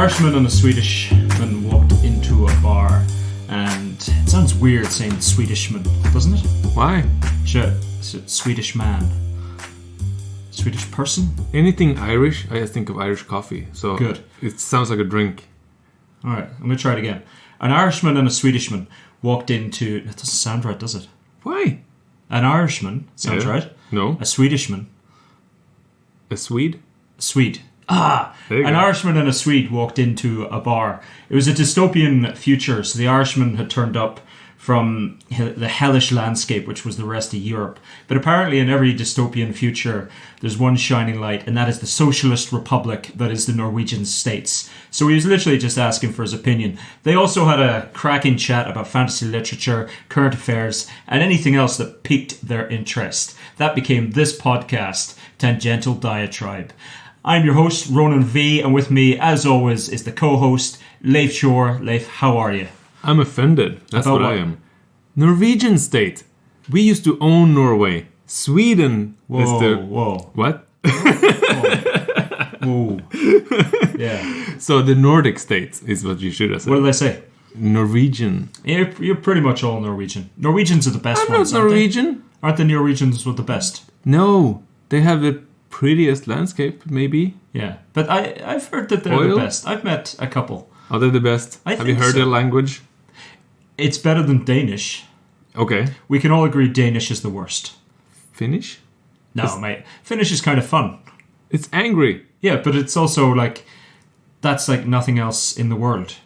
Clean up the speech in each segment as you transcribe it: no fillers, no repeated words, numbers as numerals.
Irishman and a Swedishman walked into a bar, and it sounds weird saying Swedishman, doesn't it? Why? Sure, it's a Swedish man. Swedish person? Anything Irish, I think of Irish coffee. So good. It sounds like a drink. Alright, I'm going to try it again. An Irishman and a Swedishman walked into... That doesn't sound right, does it? Why? An Irishman, sounds right. No. A Swedishman. A Swede? Swede. An Irishman and a Swede walked into a bar. It was a dystopian future, so the Irishman had turned up from the hellish landscape, which was the rest of Europe. But apparently in every dystopian future, there's one shining light, and that is the socialist republic that is the Norwegian states. So he was literally just asking for his opinion. They also had a cracking chat about fantasy literature, current affairs, and anything else that piqued their interest. That became this podcast, Tangential Diatribe. I'm your host, Ronan V, and with me, as always, is the co-host, Leif Shore. Leif, how are you? I'm offended. That's About what what? I am. Norwegian state. We used to own Norway. Sweden is the... Whoa. What? Whoa. Yeah. So the Nordic states is what you should have said. What did I say? Norwegian. You're pretty much all Norwegian. Norwegians are the best I'm ones, not Norwegian. Aren't the Norwegians the best? No. They have the prettiest landscape, maybe. Yeah. But I've heard that they're Oil? the best. I've met a couple. Are they the best? I Have think you heard so. their language? It's better than Danish. Okay. We can all agree Danish is the worst. Finnish? No, mate. Finnish is kind of fun. It's angry. Yeah, but it's also like... That's like nothing else in the world.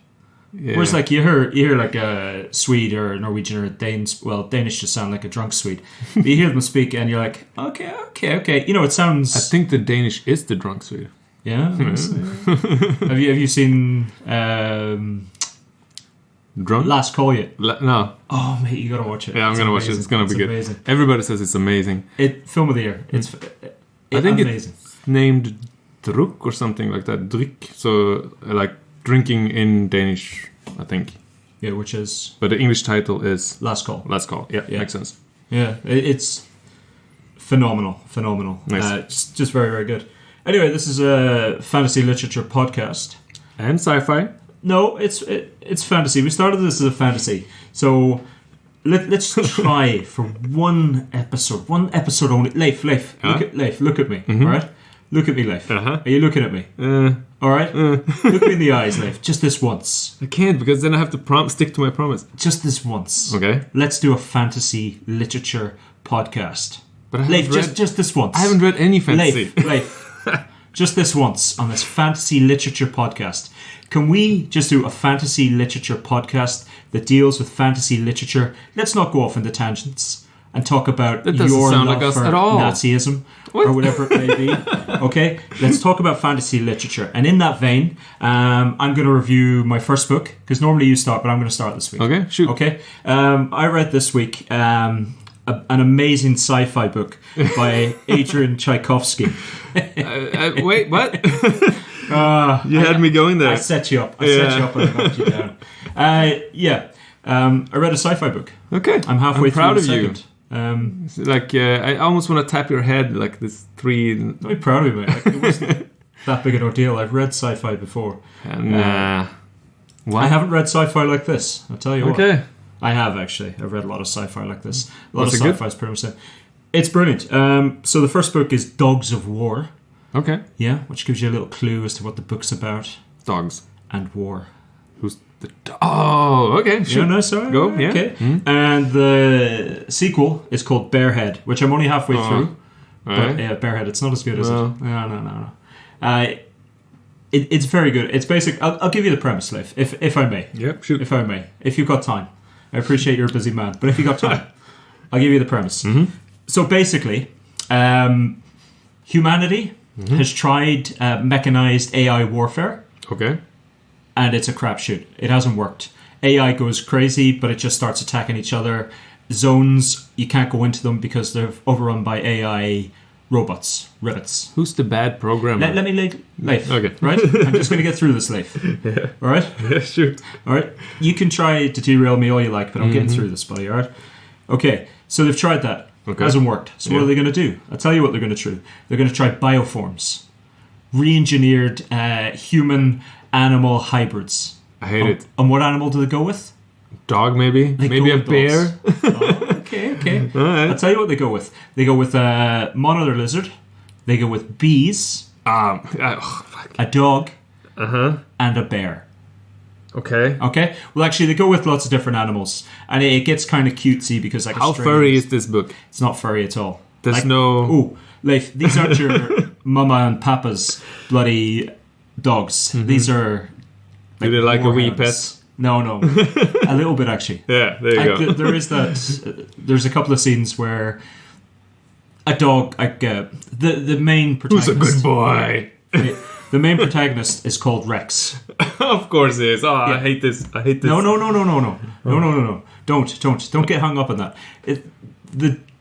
Yeah. Whereas like you hear like a Swede or a Norwegian or a Danes, well, Danish just sound like a drunk Swede. But you hear them speak and you're like, okay. You know, it sounds... I think the Danish is the drunk Swede. Yeah. have you seen Drunk? Last Call yet? No. Oh, mate, you gotta watch it. Yeah, I'm gonna watch it. It's gonna be good. Amazing. Everybody says it's amazing. Film of the year. It's I think amazing. it's named Druk or something like that. Drik. So like drinking in Danish, I think. Yeah, which is But the English title is Last Call. Last Call. Yeah, makes sense. Yeah, it's phenomenal. Nice. Just very, very good. Anyway, this is a fantasy literature podcast. And sci-fi. No, it's fantasy. We started this as a fantasy. So let's try for one episode only. Leif, look at me. Mm-hmm. All right? Look at me, Leif. Uh-huh. Are you looking at me? All right? Look me in the eyes, Leif. Just this once. I can't because then I have to stick to my promise. Just this once. Okay. Let's do a fantasy literature podcast. But I Leif, haven't read, just this once. I haven't read any fantasy. Leif. Just this once on this fantasy literature podcast. Can we just do a fantasy literature podcast that deals with fantasy literature? Let's not go off into tangents and talk about That doesn't your sound love like us for at all. Nazism What? or whatever it may be. Okay, let's talk about fantasy literature. And in that vein, I'm going to review my first book because normally you start, but I'm going to start this week. Okay, shoot. Okay, I read this week an amazing sci-fi book by Adrian Tchaikovsky. Wait, what? You had me going there. I set you up. I set you up and I knocked you down. I read a sci-fi book. Okay. I'm halfway through proud the of second. you. Like, I almost want to tap your head like this 3... Don't be proud of me, mate. Like, it wasn't that big an ordeal. I've read sci-fi before. Nah. What? I haven't read sci-fi like this. I'll tell you what. Okay. I have, actually. I've read a lot of sci-fi like this. A lot Was of it good? sci-fi is pretty much the same. It's brilliant. So the first book is Dogs of War. Okay. Yeah, which gives you a little clue as to what the book's about. Dogs. And war. Who's the... Oh, okay. Sure. Yeah, no, sorry. Go, yeah. Okay. And the sequel is called Bearhead, which I'm only halfway through. Right. But yeah, Bearhead, it's not as good as No. it. No. It's very good. It's basic. I'll give you the premise, Leif, if I may. Yep, shoot. If I may. If you've got time. I appreciate you're a busy man, but if you've got time, I'll give you the premise. Mm-hmm. So basically, humanity has tried mechanized AI warfare. Okay. And it's a crapshoot. It hasn't worked. AI goes crazy, but it just starts attacking each other. Zones, you can't go into them because they're overrun by AI robots, rivets. Who's the bad programmer? Let me Leif. Okay. Right? I'm just going to get through this, Leif. Yeah. All right? Yeah, shoot. All right? You can try to derail me all you like, but I'm getting through this, buddy, all right? Okay, so they've tried that. Okay. Hasn't worked. So what are they going to do? I'll tell you what they're going to try. They're going to try bioforms. Re-engineered human animal hybrids. I hate it. And what animal do they go with? Dog, maybe? Maybe a bear? Okay. All right. I'll tell you what they go with. They go with a monitor lizard. They go with bees. A dog. And a bear. Okay. Well, actually, they go with lots of different animals, and it gets kind of cutesy because like how furry is this book? It's not furry at all. There's no. Oh, Leif, these aren't your mama and papa's bloody dogs. These are. Do they like a wee pet? No, a little bit actually. Yeah, there you go. There is that. There's a couple of scenes where a dog, like the main protagonist. Who's a good boy? The main protagonist is called Rex. Of course it is. Oh, yeah. I hate this. No. Don't get hung up on that.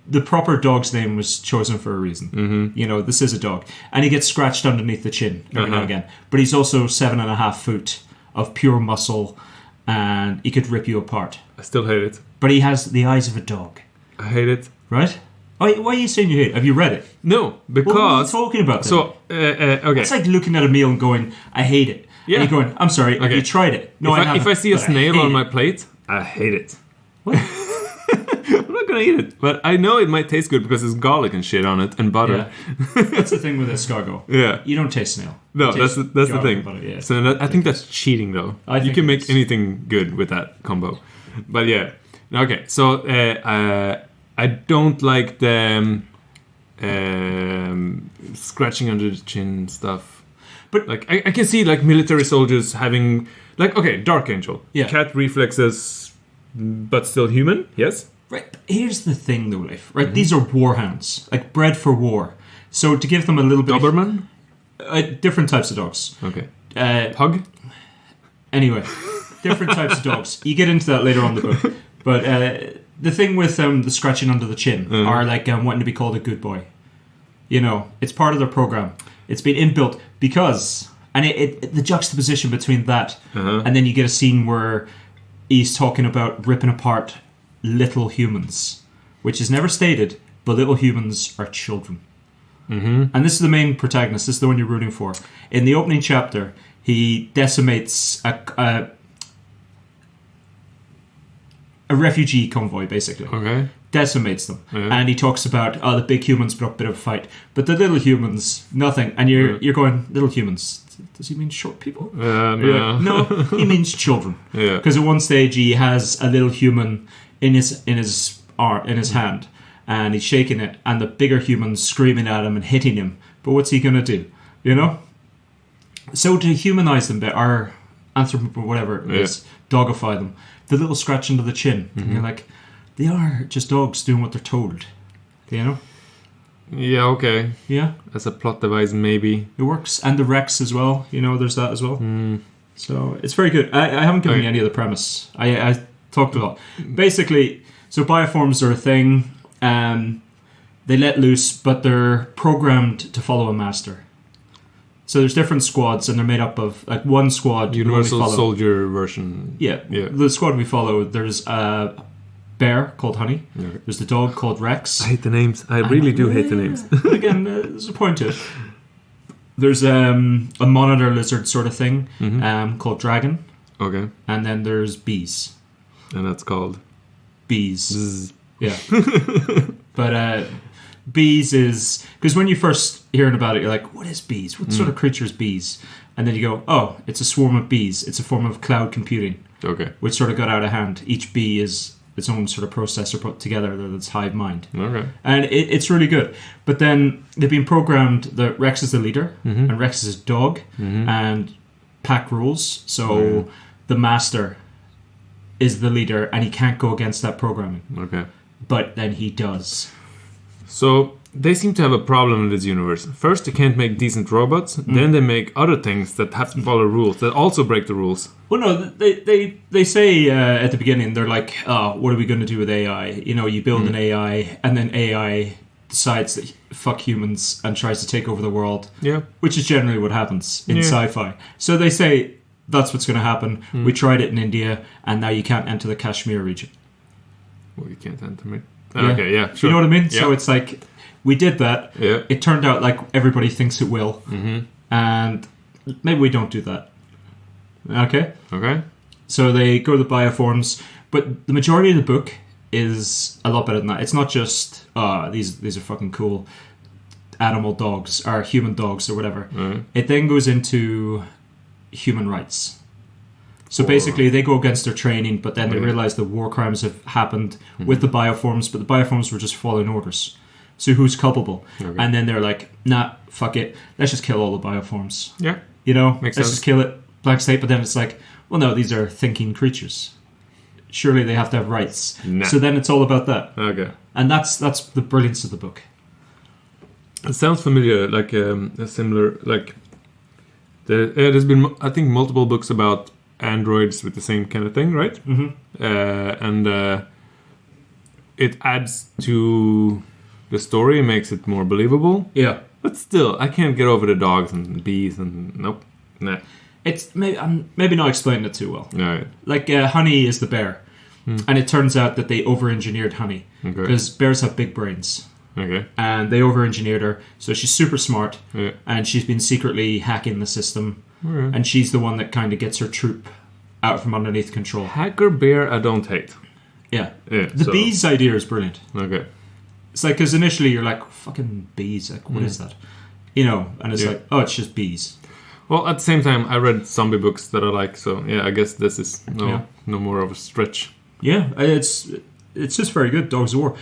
The proper dog's name was chosen for a reason. You know, this is a dog, and he gets scratched underneath the chin every now and again. But he's also 7.5 foot of pure muscle, and he could rip you apart. I still hate it. But he has the eyes of a dog. I hate it. Right? Why are you saying you hate it? Have you read it? No, because... What are you talking about then? So, okay. It's like looking at a meal and going, I hate it. Yeah. And you're going, I'm sorry, have you tried it? No, I haven't. If I see a snail on my plate, I hate it. What? I'm not going to eat it. But I know it might taste good because there's garlic and shit on it and butter. Yeah. That's the thing with escargot. Yeah. You don't taste snail. No, that's the thing. Butter, yeah. So I think that's cheating, though. You can make anything good with that combo. But yeah. Okay, so I don't like the scratching under the chin stuff. But like I can see like military soldiers having like, okay, Dark Angel. Yeah. Cat reflexes, but still human, yes? Right. Here's the thing, though, Leif. Right, these are warhounds, like bred for war. So to give them a little bit... Doberman? Different types of dogs. Okay. Pug? Anyway, different types of dogs. You get into that later on in the book. But the thing with the scratching under the chin are like wanting to be called a good boy. You know, it's part of their program. It's been inbuilt because... And the juxtaposition between that and then you get a scene where he's talking about ripping apart little humans, which is never stated, but little humans are children. And this is the main protagonist. This is the one you're rooting for. In the opening chapter, he decimates a refugee convoy, basically. Okay. Decimates them. And he talks about, the big humans put up a bit of a fight, but the little humans, nothing. And you're going, little humans... Does he mean short people? No. Like, no, he means children. Yeah. Because at one stage he has a little human in his hand, and he's shaking it, and the bigger human's screaming at him and hitting him. But what's he gonna do? You know. So to humanize them, or whatever it is, dogify them. The little scratch under the chin. And you're like, they are just dogs doing what they're told. You know. Yeah, okay. Yeah. As a plot device, maybe. It works. And the Rex as well. You know, there's that as well. So it's very good. I haven't given you any of the premise. I talked a lot. Basically, so bioforms are a thing. They let loose, but they're programmed to follow a master. So there's different squads, and they're made up of, like, one squad... Universal Soldier version. Yeah. The squad we follow, there's a bear called Honey. There's the dog called Rex. I hate the names. I really do hate the names. Again, there's a point to it. There's a monitor lizard sort of thing called Dragon. Okay. And then there's bees. And that's called? Bees. Zzz. Yeah. But bees is... Because when you first hearing about it, you're like, what is bees? What sort of creature is bees? And then you go, oh, it's a swarm of bees. It's a form of cloud computing. Okay. Which sort of got out of hand. Each bee is its own sort of processor put together that's hive mind. Okay. And it's really good. But then they've been programmed that Rex is the leader, and Rex is his dog, and pack rules. So the master is the leader, and he can't go against that programming. Okay. But then he does. So they seem to have a problem in this universe. First, they can't make decent robots. Then they make other things that have to follow rules, that also break the rules. Well, no, they say at the beginning, they're like, oh, what are we going to do with AI? You know, you build an AI, and then AI decides that fuck humans and tries to take over the world. Yeah. Which is generally what happens in sci-fi. So they say, that's what's going to happen. We tried it in India, and now you can't enter the Kashmir region. Well, you can't enter me. Okay, yeah, sure. You know what I mean? Yeah. So it's like, we did that. Yeah. It turned out like everybody thinks it will. And maybe we don't do that. Okay. Okay. So they go to the bioforms, but the majority of the book is a lot better than that. It's not just these are fucking cool animal dogs or human dogs or whatever. It then goes into human rights. So basically they go against their training, but then they realize that war crimes have happened with the bioforms, but the bioforms were just following orders. So who's culpable? Okay. And then they're like, nah, fuck it, let's just kill all the bioforms. Yeah. You know, makes let's sense. just kill it, blank slate. But then it's like, well, no, these are thinking creatures. Surely they have to have rights. Nah. So then it's all about that. Okay. And that's the brilliance of the book. It sounds familiar, like a similar, like there's been, I think, multiple books about androids with the same kind of thing, right? Mm-hmm. And it adds to the story, makes it more believable. Yeah. But still, I can't get over the dogs and bees and nope, nah. It's I'm maybe not explaining it too well. Right. Like Honey is the bear, and it turns out that they over-engineered Honey because bears have big brains. Okay. And they over-engineered her, so she's super smart, and she's been secretly hacking the system, and she's the one that kind of gets her troop out from underneath control. Hacker bear, I don't hate. Yeah. The bees idea is brilliant. Okay. It's like, because initially you're like, fucking bees, like, what is that? You know, and it's like, oh, it's just bees. Well, at the same time, I read zombie books that I like, so yeah, I guess this is no more of a stretch. Yeah, it's just very good, Dogs of War.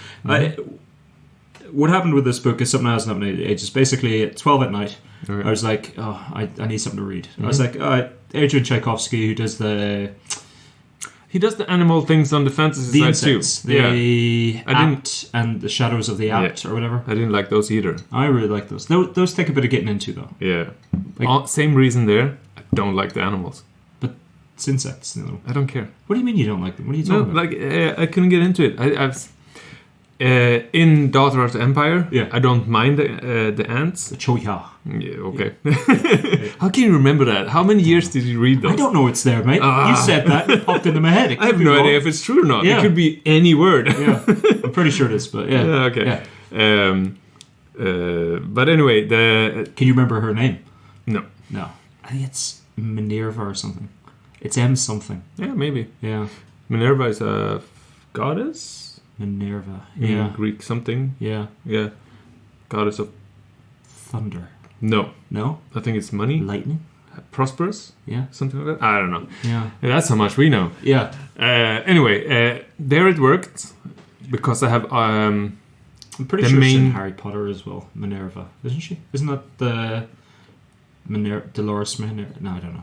What happened with this book is something I hasn't happened in ages. Basically, at 12 at night, I was like, oh, I need something to read. I was like, Adrian Tchaikovsky, who does He does the animal things on the fantasy side insects, too. The Apt and the Shadows of the Apt or whatever. I didn't like those either. I really like those. Those take a bit of getting into though. Yeah. Like, same reason there. I don't like the animals. But it's insects. You know. I don't care. What do you mean you don't like them? What are you talking about? Like I couldn't get into it. I've in Daughter of the Empire, I don't mind the ants. The Choya. Yeah, okay. How can you remember that? How many years did you read those? I don't know it's there, mate. You said that, it popped into my head. I have no idea if it's true or not. Yeah. It could be any word. Yeah, I'm pretty sure it is, but yeah. Okay. But anyway, Can you remember her name? No. I think it's Minerva or something. It's M something. Yeah, maybe. Yeah. Minerva is a goddess? Minerva. In Greek something. Yeah. Yeah. Goddess of thunder. No. I think it's money. Lightning. Prosperous. Yeah. Something like that. I don't know. Yeah. That's how much we know. Yeah. Anyway, there it worked because I have. I'm pretty sure she's in Harry Potter as well. Minerva, isn't she? Isn't that the Dolores Minerva? No, I don't know.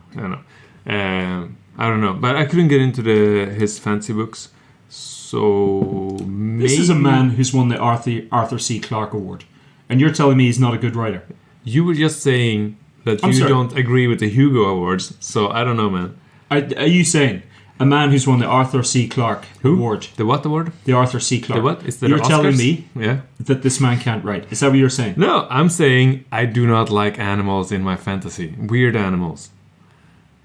I don't know, but I couldn't get into his fancy books. So maybe... This is a man who's won the Arthur C. Clarke Award, and you're telling me he's not a good writer. You were just saying that you don't agree with the Hugo Awards, so I don't know, man. Are you saying a man who's won the Arthur C. Clarke Award? The what award? The Arthur C. Clarke. The what? Is that you're Oscars? Telling me that this man can't write. Is that what you're saying? No, I'm saying I do not like animals in my fantasy. Weird animals.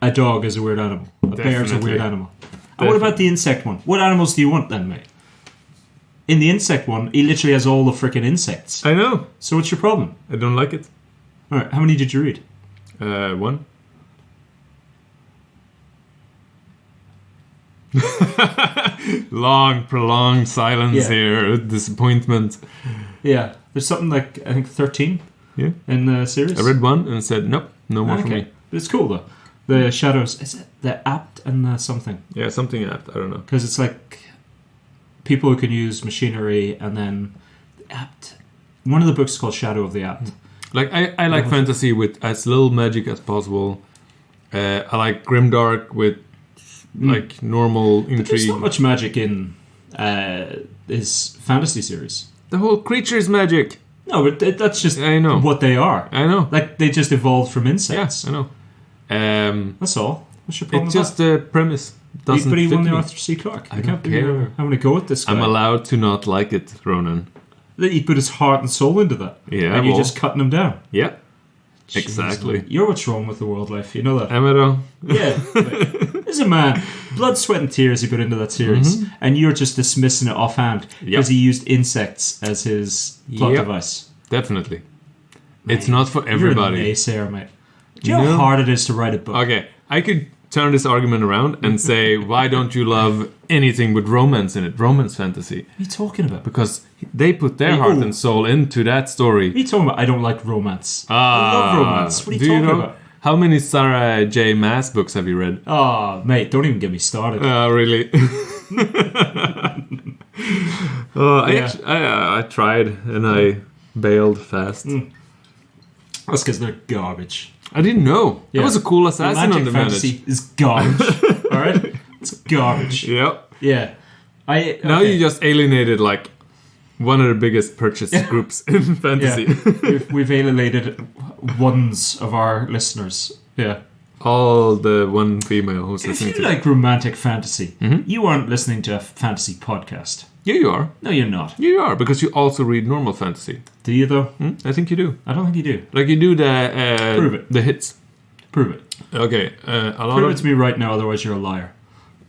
A dog is a weird animal. A bear is a weird animal. And what about the insect one? What animals do you want then, mate? In the insect one, he literally has all the freaking insects. I know. So what's your problem? I don't like it. Alright, how many did you read? 1. Long, prolonged silence here. Disappointment. Yeah. There's something like, I think, 13 in the series. I read 1 and said, nope, no more for me. But it's cool, though. The Shadows, is it the Apt and the something? Yeah, something Apt, I don't know. Because it's like people who can use machinery, and then the Apt. One of the books is called Shadow of the Apt. Like I like fantasy with as little magic as possible. I like grimdark with like normal intrigue. But there's not much magic in his fantasy series. The whole creature is magic. No, but that's just I know what they are. I know. Like they just evolved from insects. Yeah, I know. That's all. What's your problem? It's just the premise. Doesn't but he fit won the me. Arthur C. Clarke. I don't care. I'm going to go with this guy. I'm allowed to not like it, Ronan. He put his heart and soul into that. Yeah, and you're just cutting him down. Yeah. Jeez, exactly. Man. You're what's wrong with the world life. You know that. Am I wrong? Yeah. There's a man. Blood, sweat, and tears he put into that series, and you're just dismissing it offhand because he used insects as his plot device. Definitely. Mate, it's not for everybody. You're an naysayer, mate. Do you know how hard it is to write a book? Okay, I could turn this argument around and say, why don't you love anything with romance in it? Romance fantasy. What are you talking about? Because they put their heart and soul into that story. What are you talking about? I don't like romance. I love romance. What are you talking about? How many Sarah J. Maas books have you read? Oh, mate, don't even get me started. Really? I tried and I bailed fast. That's because they're garbage. I didn't know. Yeah. That was a cool assassin on the fantasy is garbage. All right? It's garbage. Yep. Yeah. Now you just alienated like one of the biggest purchase groups in fantasy. Yeah. We've alienated ones of our listeners. Yeah. All the one female who's listening to. If you like romantic fantasy, you aren't listening to a fantasy podcast. Yeah, you are. No, you're not. You are, because you also read normal fantasy. Do you, though? I think you do. I don't think you do. Like you do Prove it. The hits. Prove it. Okay. Prove it to me right now, otherwise you're a liar.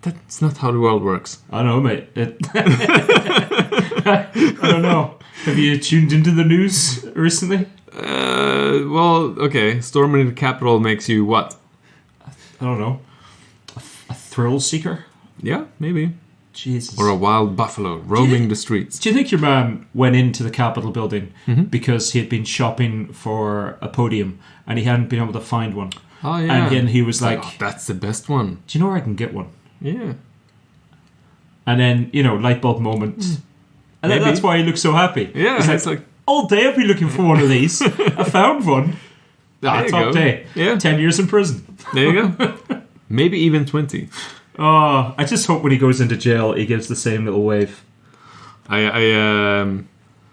That's not how the world works. I know, mate. I don't know. Have you tuned into the news recently? Well, okay. Storming the Capitol makes you what? I don't know. A thrill seeker? Yeah, maybe. Jesus. Or a wild buffalo roaming the streets. Do you think your man went into the Capitol building because he had been shopping for a podium and he hadn't been able to find one? Oh, yeah. And then he was like, that's the best one. Do you know where I can get one? Yeah. And then, light bulb moment. And then that's why he looks so happy. Yeah, it's like, all day I've been looking for one of these. I found one. Top day. Yeah. 10 years in prison. There you go. Maybe even 20. Oh, I just hope when he goes into jail, he gives the same little wave. Like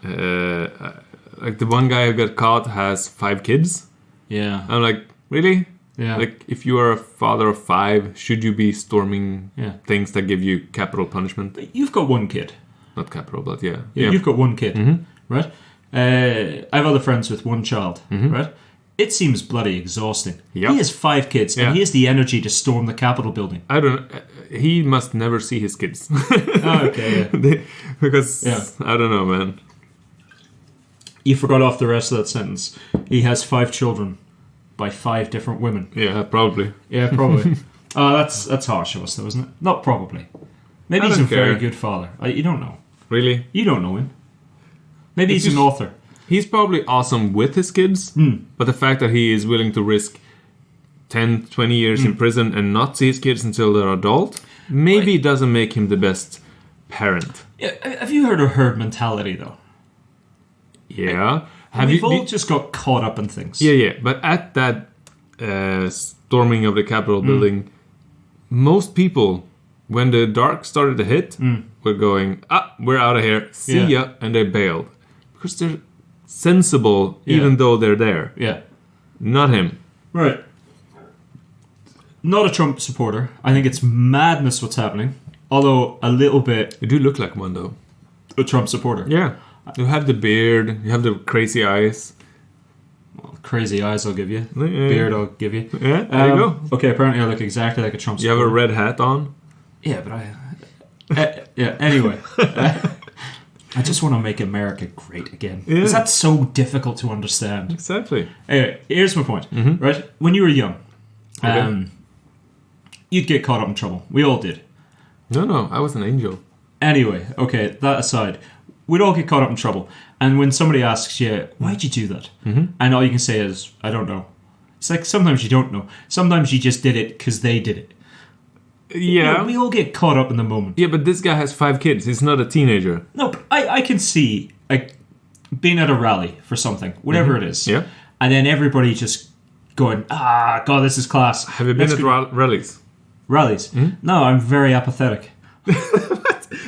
the one guy who got caught has 5 kids. Yeah. I'm like, really? Yeah. Like, if you are a father of 5, should you be storming things that give you capital punishment? You've got one kid. Not capital, but yeah. You've got one kid, right? I have other friends with one child, right? It seems bloody exhausting. Yep. He has 5 kids, and he has the energy to storm the Capitol building. I don't know. He must never see his kids. Okay, yeah. Because, I don't know, man. You forgot off the rest of that sentence. He has 5 children by 5 different women. Yeah, probably. Yeah, probably. That's harsh of us, though, isn't it? Not probably. Maybe he's a very good father. You don't know. Really? You don't know him. Maybe he's an author. He's probably awesome with his kids, but the fact that he is willing to risk 10, 20 years in prison and not see his kids until they're adult, maybe doesn't make him the best parent. Yeah, have you heard of herd mentality, though? Yeah. We've all just got caught up in things. Yeah. But at that storming of the Capitol building, most people, when the dark started to hit, were going, we're out of here, see ya, and they bailed. Because they're sensible, even though they're there. Yeah. Not him. Right. Not a Trump supporter. I think it's madness what's happening. Although a little bit... You do look like one, though. A Trump supporter. Yeah. You have the beard. You have the crazy eyes. Well, crazy eyes I'll give you. Beard I'll give you. Yeah, there you go. Okay, apparently I look exactly like a Trump supporter. You have a red hat on? Yeah, but anyway. I just want to make America great again. Because that's so difficult to understand. Exactly. Anyway, here's my point. Right? When you were young, you'd get caught up in trouble. We all did. No, I was an angel. Anyway, okay, that aside, we'd all get caught up in trouble. And when somebody asks you, why'd you do that? And all you can say is, I don't know. It's like sometimes you don't know. Sometimes you just did it because they did it. Yeah. We all get caught up in the moment. Yeah, but this guy has 5 kids. He's not a teenager. No, but I can see being at a rally for something, whatever it is. Yeah. And then everybody just going, God, this is class. Have you been at rallies? Rallies? No, I'm very apathetic.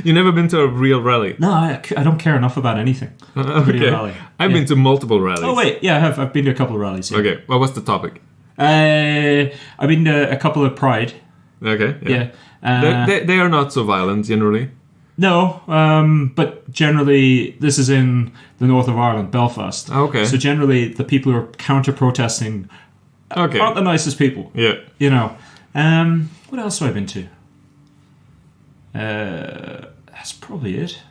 You never been to a real rally? No, I don't care enough about anything. Okay. Rally. I've been to multiple rallies. Oh, wait. Yeah, I have. I've been to a couple of rallies. Yeah. Okay. Well, what's the topic? I've been to a couple of Pride. Okay. Yeah. They are not so violent, generally. No, but generally, this is in the north of Ireland, Belfast. Okay. So generally, the people who are counter-protesting aren't the nicest people. Yeah. What else have I been to? That's probably it.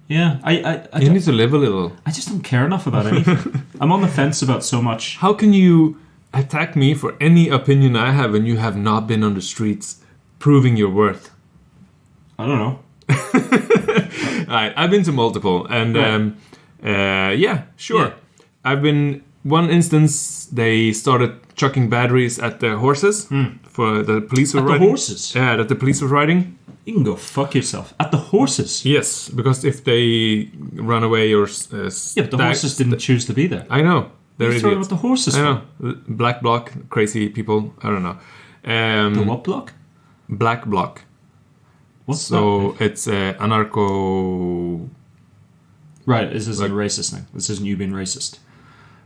Yeah, I you need to live a little. I just don't care enough about anything. I'm on the fence about so much. How can you attack me for any opinion I have when you have not been on the streets proving your worth. I don't know. Alright, I've been to multiple, and yeah, sure. Yeah. I've been one instance. They started chucking batteries at the horses for the police were riding. The horses? Yeah, that the police were riding. You can go fuck yourself. At the horses? Yes, because if they run away or Yeah, but the horses didn't choose to be there. I know. They're idiots. About the horses. I know. Black bloc, crazy people. I don't know. The what block? Black bloc. What's so that? It's anarcho. Right, this isn't a racist thing. This isn't you being racist.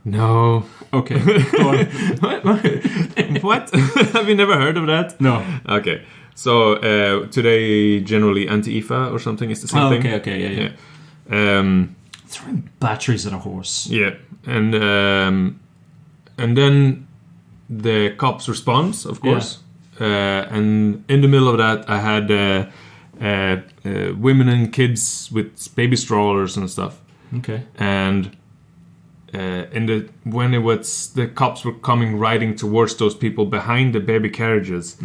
No. Okay. Go on. What? Have you never heard of that? No. Okay. So today, generally, anti-IFA or something is the same thing. Okay, yeah. Throwing batteries at a horse. Yeah, and then the cops responds, of course. And in the middle of that, I had women and kids with baby strollers and stuff. Okay. And when the cops were coming riding towards those people behind the baby carriages,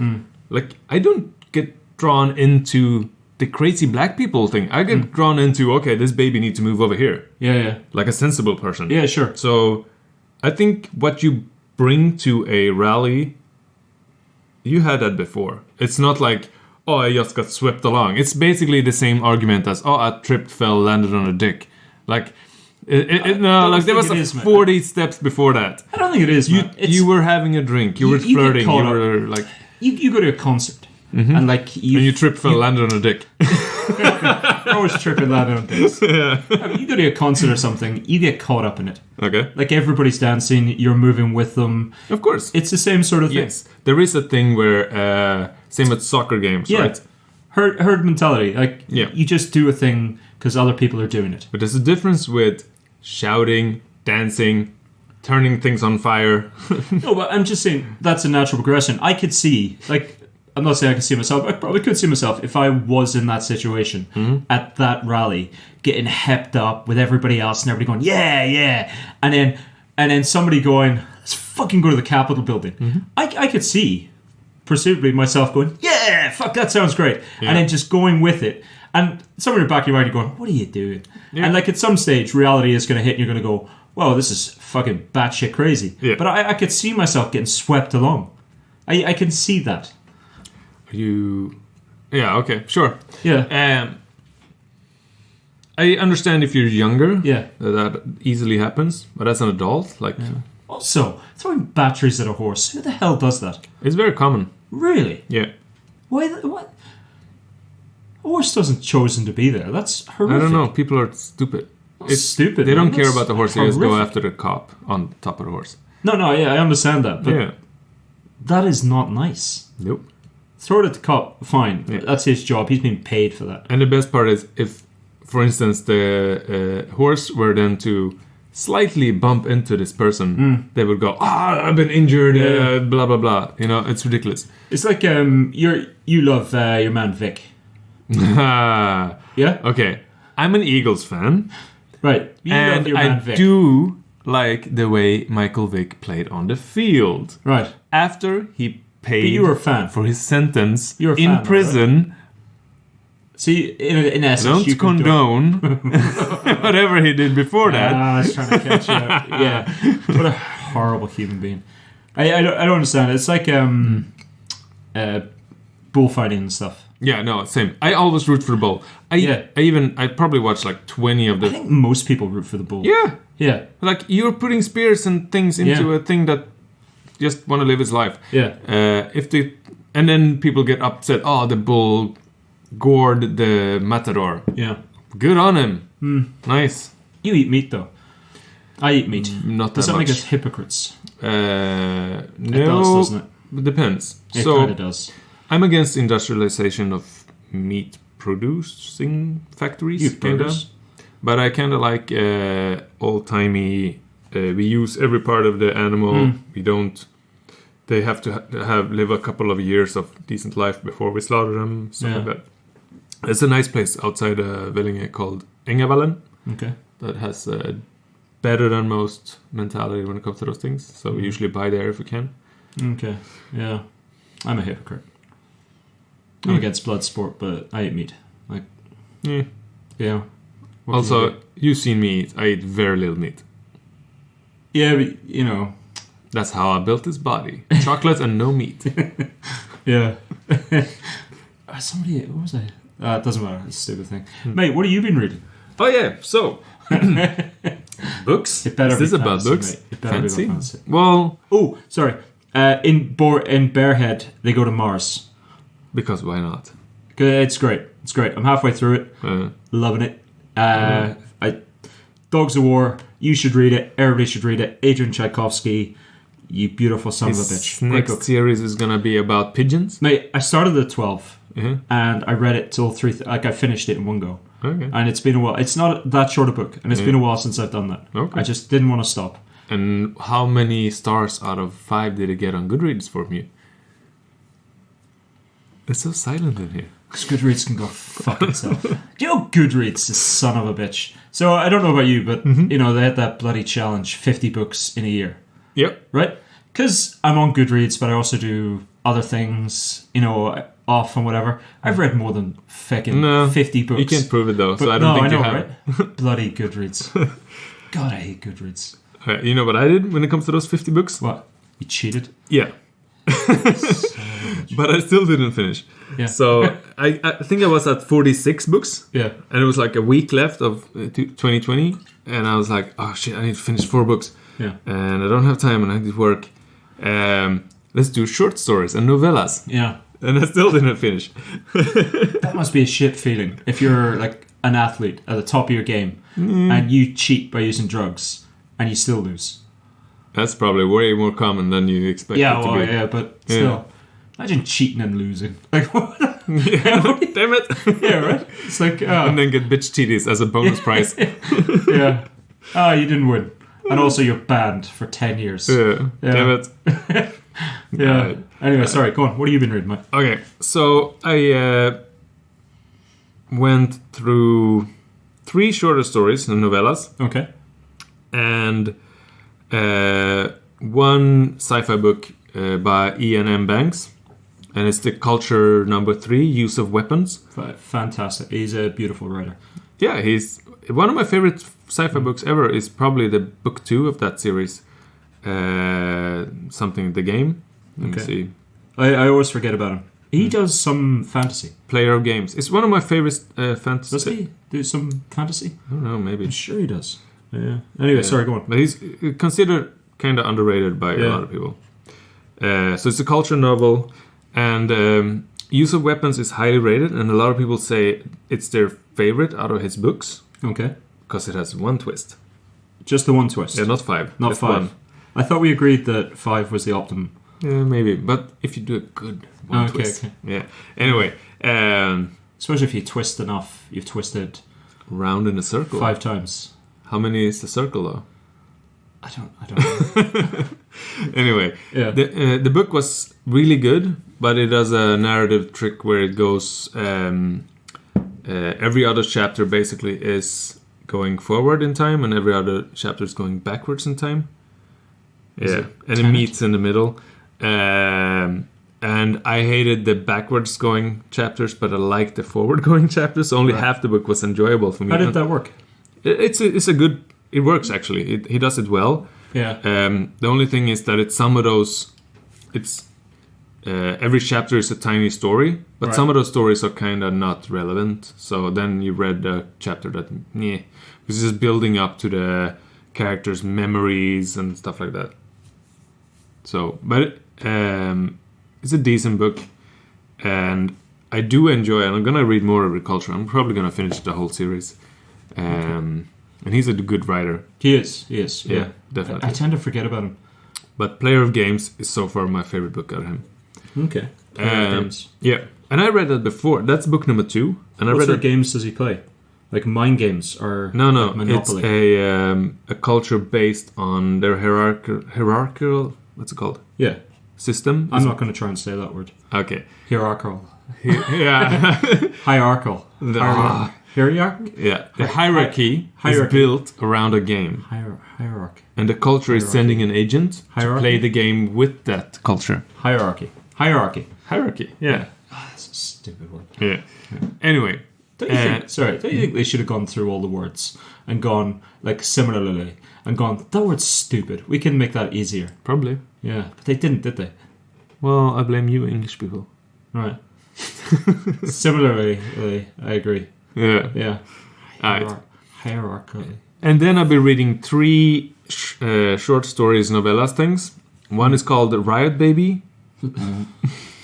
like I don't get drawn into the crazy black people thing. I get drawn into, okay, this baby needs to move over here. Yeah. Like a sensible person. Yeah, sure. So I think what you bring to a rally, you had that before. It's not like, oh, I just got swept along. It's basically the same argument as, oh, I tripped, fell, landed on a dick. Like, there was 40 steps before that. I don't think it is, man. You were having a drink. You were flirting. You were like... You go to a concert. And like you trip, fell, landed on a dick. I always trip and land on dicks. Yeah. I mean, you go to a concert or something, you get caught up in it. Okay. Like everybody's dancing, you're moving with them. Of course. It's the same sort of thing. Yes. There is a thing where, same with soccer games, right? Herd mentality. Like, you just do a thing because other people are doing it. But there's a difference with shouting, dancing, turning things on fire. No, but I'm just saying that's a natural progression. I could see, like, I'm not saying I can see myself. I probably could see myself if I was in that situation at that rally, getting hepped up with everybody else and everybody going, yeah, and then somebody going, let's fucking go to the Capitol building. I could see, presumably myself going, yeah, fuck, that sounds great, and then just going with it. And somebody in the back of your mind, you're going, what are you doing? Yeah. And like at some stage, reality is going to hit, and you're going to go, well, this is fucking batshit crazy. Yeah. But I could see myself getting swept along. I can see that. Yeah, okay, sure. Yeah. I understand if you're younger, that easily happens, but as an adult, like... Yeah. Also, throwing batteries at a horse, who the hell does that? It's very common. Really? Yeah. Why? What? A horse doesn't chosen to be there. That's horrific. I don't know, people are stupid. It's stupid. They don't care about the horse, they just go after the cop on top of the horse. No, I understand that, but that is not nice. Nope. Throw it at the cop, fine. Yeah. That's his job. He's being paid for that. And the best part is if, for instance, the horse were then to slightly bump into this person, they would go, I've been injured, blah, blah, blah. You know, it's ridiculous. It's like you love your man Vic. Yeah? Okay. I'm an Eagles fan. Right. You love your man Vic. I do like the way Michael Vick played on the field. Right. After he paid but you were a fan. for his sentence in fan, prison. Right? See, in essence, don't condone whatever he did before that. I was trying to catch you up. Yeah, what a horrible human being. I don't understand. It's like bullfighting and stuff. Yeah, no, same. I always root for the bull. I probably watched like 20 of the... I think most people root for the bull. Yeah. Like, you're putting spears and things into a thing that just want to live his life. Yeah. And then people get upset. Oh, the bull gored the matador. Yeah. Good on him. Nice. You eat meat, though. I eat meat. Not does that much. Does that make us hypocrites? No. It does, doesn't it? It depends. It kind of does. I'm against industrialization of meat producing factories, kinda. But I kind of like old-timey. We use every part of the animal. We don't. They have to live a couple of years of decent life before we slaughter them. Stuff like that. It's a nice place outside Vellinge called Engavallen. Okay. That has better than most mentality when it comes to those things. So we usually buy there if we can. Okay, yeah. I'm a hypocrite. I'm against blood sport, but I eat meat. Like, yeah. Also, you've seen me eat. I eat very little meat. Yeah, but, you know. That's how I built this body. Chocolate and no meat. Yeah. Somebody, what was I? It doesn't matter. It's a stupid thing. Mate, what have you been reading? Oh, yeah. So, books? It better Is this be about fancy, books? Mate. It better be fancy. Well... Oh, sorry. In Bearhead, they go to Mars. Because why not? It's great. It's great. I'm halfway through it. Loving it. Dogs of War. You should read it. Everybody should read it. Adrian Tchaikovsky. You beautiful son of a bitch. Next series is going to be about pigeons? Mate, I started at 12. And I read it till 3. I finished it in one go. Okay. And it's been a while. It's not that short a book. And it's been a while since I've done that. Okay. I just didn't want to stop. And how many stars out of 5 did it get on Goodreads from you? It's so silent in here. Because Goodreads can go fuck itself. Do you know Goodreads is son of a bitch? So I don't know about you, but you know, they had that bloody challenge, 50 books in a year. Yep. Right? Because I'm on Goodreads, but I also do other things, you know, off and whatever. I've read more than fucking 50 books. You can't prove it though, but so I don't think you have. Right? Bloody Goodreads. God, I hate Goodreads. You know what I did when it comes to those 50 books? What? You cheated? Yeah. But I still didn't finish. Yeah. So I think I was at 46 books. Yeah. And it was like a week left of 2020. And I was like, oh shit, I need to finish 4 books. Yeah. And I don't have time and I need to work. Let's do short stories and novellas. Yeah. And I still didn't finish. That must be a shit feeling. If you're like an athlete at the top of your game and you cheat by using drugs and you still lose. That's probably way more common than you expect it to be. Yeah, but still. Imagine cheating and losing. Like, what? Yeah, damn it. Yeah, right? It's like... And then get bitch titties as a bonus prize. Yeah. You didn't win. And also you're banned for 10 years. Yeah. Damn it. Yeah. Anyway, sorry, go on. What have you been reading, Mike? Okay, so I went through 3 shorter stories and novellas. Okay. And 1 sci-fi book by Iain M Banks. And it's the culture number 3, use of weapons. Fantastic. He's a beautiful writer. Yeah, he's one of my favorite sci-fi books ever is probably the book 2 of that series. Something the game. Let me see. I always forget about him. He does some fantasy. Player of Games. It's one of my favorite fantasy. Does he do some fantasy? I don't know, maybe. I'm sure he does. Yeah. Anyway, sorry, go on. But he's considered kind of underrated by a lot of people. So it's a culture novel, and use of weapons is highly rated, and a lot of people say it's their favorite out of his books. Okay. Because it has 1 twist. Just the 1 twist? Yeah, not 5. Not 5. 1. I thought we agreed that 5 was the optimum. Yeah, maybe. But if you do a good 1 twist. Okay. Yeah. Anyway. Suppose if you twist enough, you've twisted... Round in a circle. 5 times. How many is the circle, though? I don't know. Anyway, the book was really good, but it does a narrative trick where it goes... every other chapter basically is going forward in time, and every other chapter is going backwards in time. Yeah, and it meets in the middle. And I hated the backwards going chapters, but I liked the forward going chapters. So only half the book was enjoyable for me. How did that work? It's a good... It works, actually. He does it well. Yeah. The only thing is that it's some of those... It's... every chapter is a tiny story, but some of those stories are kind of not relevant. So then you read a chapter that... This is building up to the characters' memories and stuff like that. So, but... it's a decent book, and I do enjoy it. I'm going to read more Agriculture. I'm probably going to finish the whole series. And he's a good writer. He is. Yeah, definitely. I tend to forget about him. But Player of Games is so far my favorite book out of him. Okay. Player of Games. Yeah. And I read that before. That's book number 2. And what sort of games does he play? Like mind games or No. Like Monopoly? It's a culture based on their hierarchical... What's it called? Yeah. System. I'm not going to try and say that word. Okay. Hierarchical. Yeah. Hierarchical. Hierarchy? Yeah. The hierarchy is built around a game. Hierarchy. And the culture is sending an agent to play the game with that culture. Hierarchy. Yeah. That's a stupid word. Yeah. Anyway. Don't you think they should have gone through all the words and gone, like, similarly, and gone, that word's stupid. We can make that easier. Probably. Yeah, but they didn't, did they? Well, I blame you English people. Right. Similarly, I agree. Yeah. Yeah. Hierarchically. And then I've been reading 3 short stories, novellas things. One is called Riot Baby.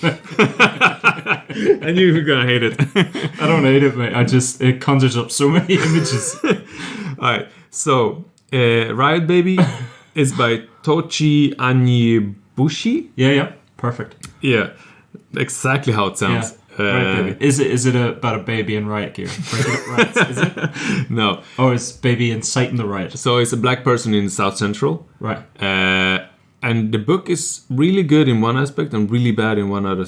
I knew you were gonna hate it. I don't hate it, mate. It conjures up so many images. Alright, so Riot Baby is by Tochi Onybuchi. Yeah, perfect. Yeah, exactly how it sounds. Yeah. Riot Baby. Is it about a baby in riot gear? Breaking up riots, is it? No. Oh, it's baby inciting the riot. So it's a black person in South Central. Right. And the book is really good in one aspect and really bad in one other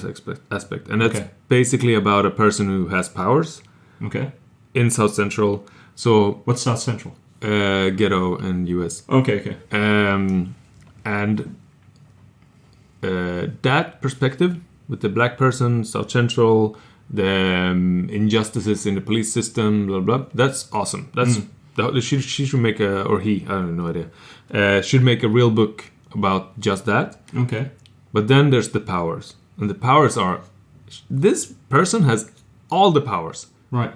aspect. And that's basically about a person who has powers. Okay. In South Central. So what's South Central? Ghetto and US. Okay. And that perspective with the black person, South Central, the injustices in the police system, blah blah. That's awesome. That's she should make or he, I have no idea, should make a real book about just that. Okay. But then there's the powers, and the powers are this person has all the powers. Right.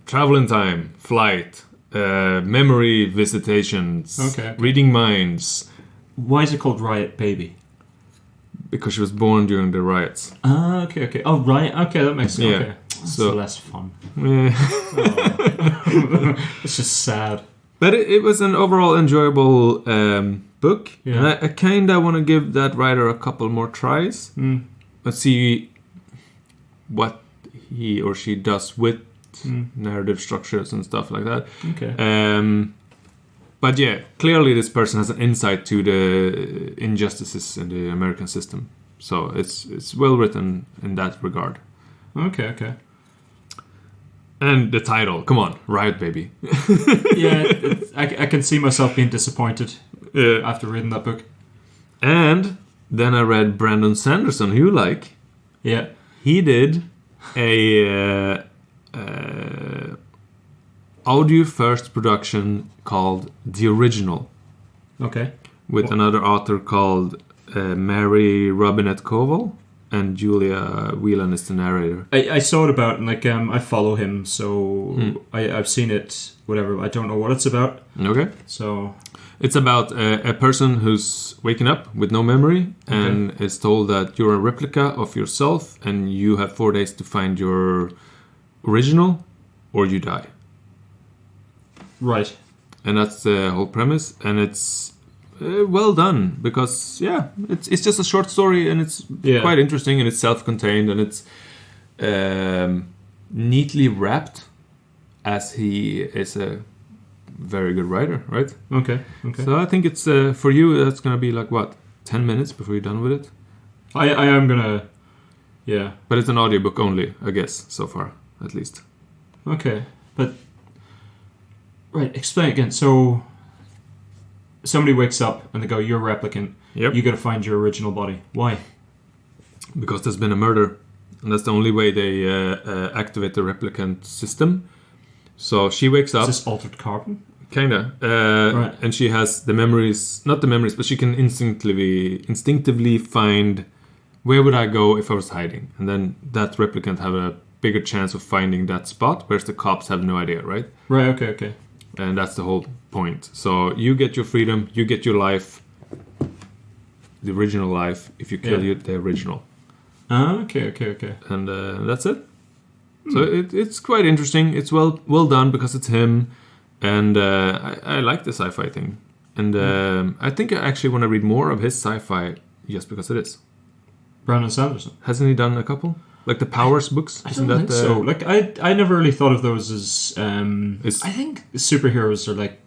Travel in time, flight, memory visitations, reading minds. Why is it called Riot Baby? Because she was born during the riots. Ah, okay. Oh, right. Okay, that makes sense. Yeah. Okay. So less fun. Yeah. It's just sad. But it was an overall enjoyable book. Yeah. And I kind of want to give that writer a couple more tries. Let's see what he or she does with narrative structures and stuff like that. Okay. But yeah, clearly this person has an insight to the injustices in the American system. So it's well written in that regard. Okay. And the title, come on, Riot Baby. Yeah, I can see myself being disappointed after reading that book. And then I read Brandon Sanderson, who you like. Yeah. He did a audio first production called The Original. Okay. With another author called Mary Robinette Koval, and Julia Whelan is the narrator. I saw it about, and like I follow him, so I've seen it. Whatever, I don't know what it's about. Okay. So it's about a person who's waking up with no memory and is told that you're a replica of yourself, and you have 4 days to find your original, or you die. Right. And that's the whole premise, and it's well done because it's just a short story, and it's quite interesting, and it's self-contained, and it's neatly wrapped, as he is a very good writer, right? Okay. So I think it's for you. That's gonna be like what, 10 minutes before you're done with it. I am gonna, But it's an audiobook only, I guess, so far at least. Okay, but. Right, explain again. So, somebody wakes up and they go, "You're a replicant. Yep. You got to find your original body." Why? Because there's been a murder, and that's the only way they activate the replicant system. So she wakes up. Is this altered carbon? Kinda. Right. And she has the memories, not the memories, but she can instinctively find where would I go if I was hiding, and then that replicant have a bigger chance of finding that spot, whereas the cops have no idea, right? Right. Okay. And that's the whole point. So you get your freedom, you get your life, the original life, if you kill the original. Okay. And that's it. So it's quite interesting. It's well done because it's him, and I like the sci-fi thing. And I think I actually want to read more of his sci-fi just because it is. Brandon Sanderson. Hasn't he done a couple? Like the Powers books? I don't think so. Like I never really thought of those as. I think superheroes are like,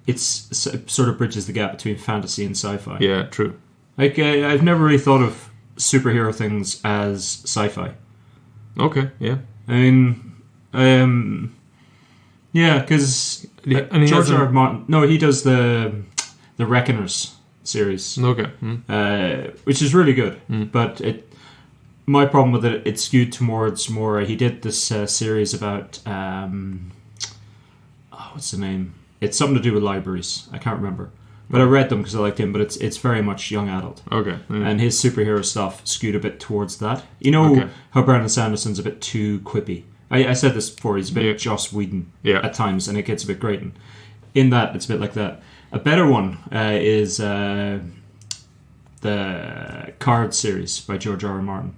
it sort of bridges the gap between fantasy and sci-fi. Yeah, true. Like I've never really thought of superhero things as sci-fi. Okay, yeah. I mean, Yeah, because And he George hasn't- R. R. Martin. No, he does the Reckoners series, Okay. which is really good. But my problem with it, it's skewed towards more. He did this series about what's the name? It's something to do with libraries. I can't remember, but I read them because I liked him. But it's very much young adult. Okay. And his superhero stuff skewed a bit towards that. You know Okay. how Brandon Sanderson's a bit too quippy. I said this before. He's a bit Joss Whedon at times, and it gets a bit grating. In that, it's a bit like that. A better one is the Card series by George R. R. Martin.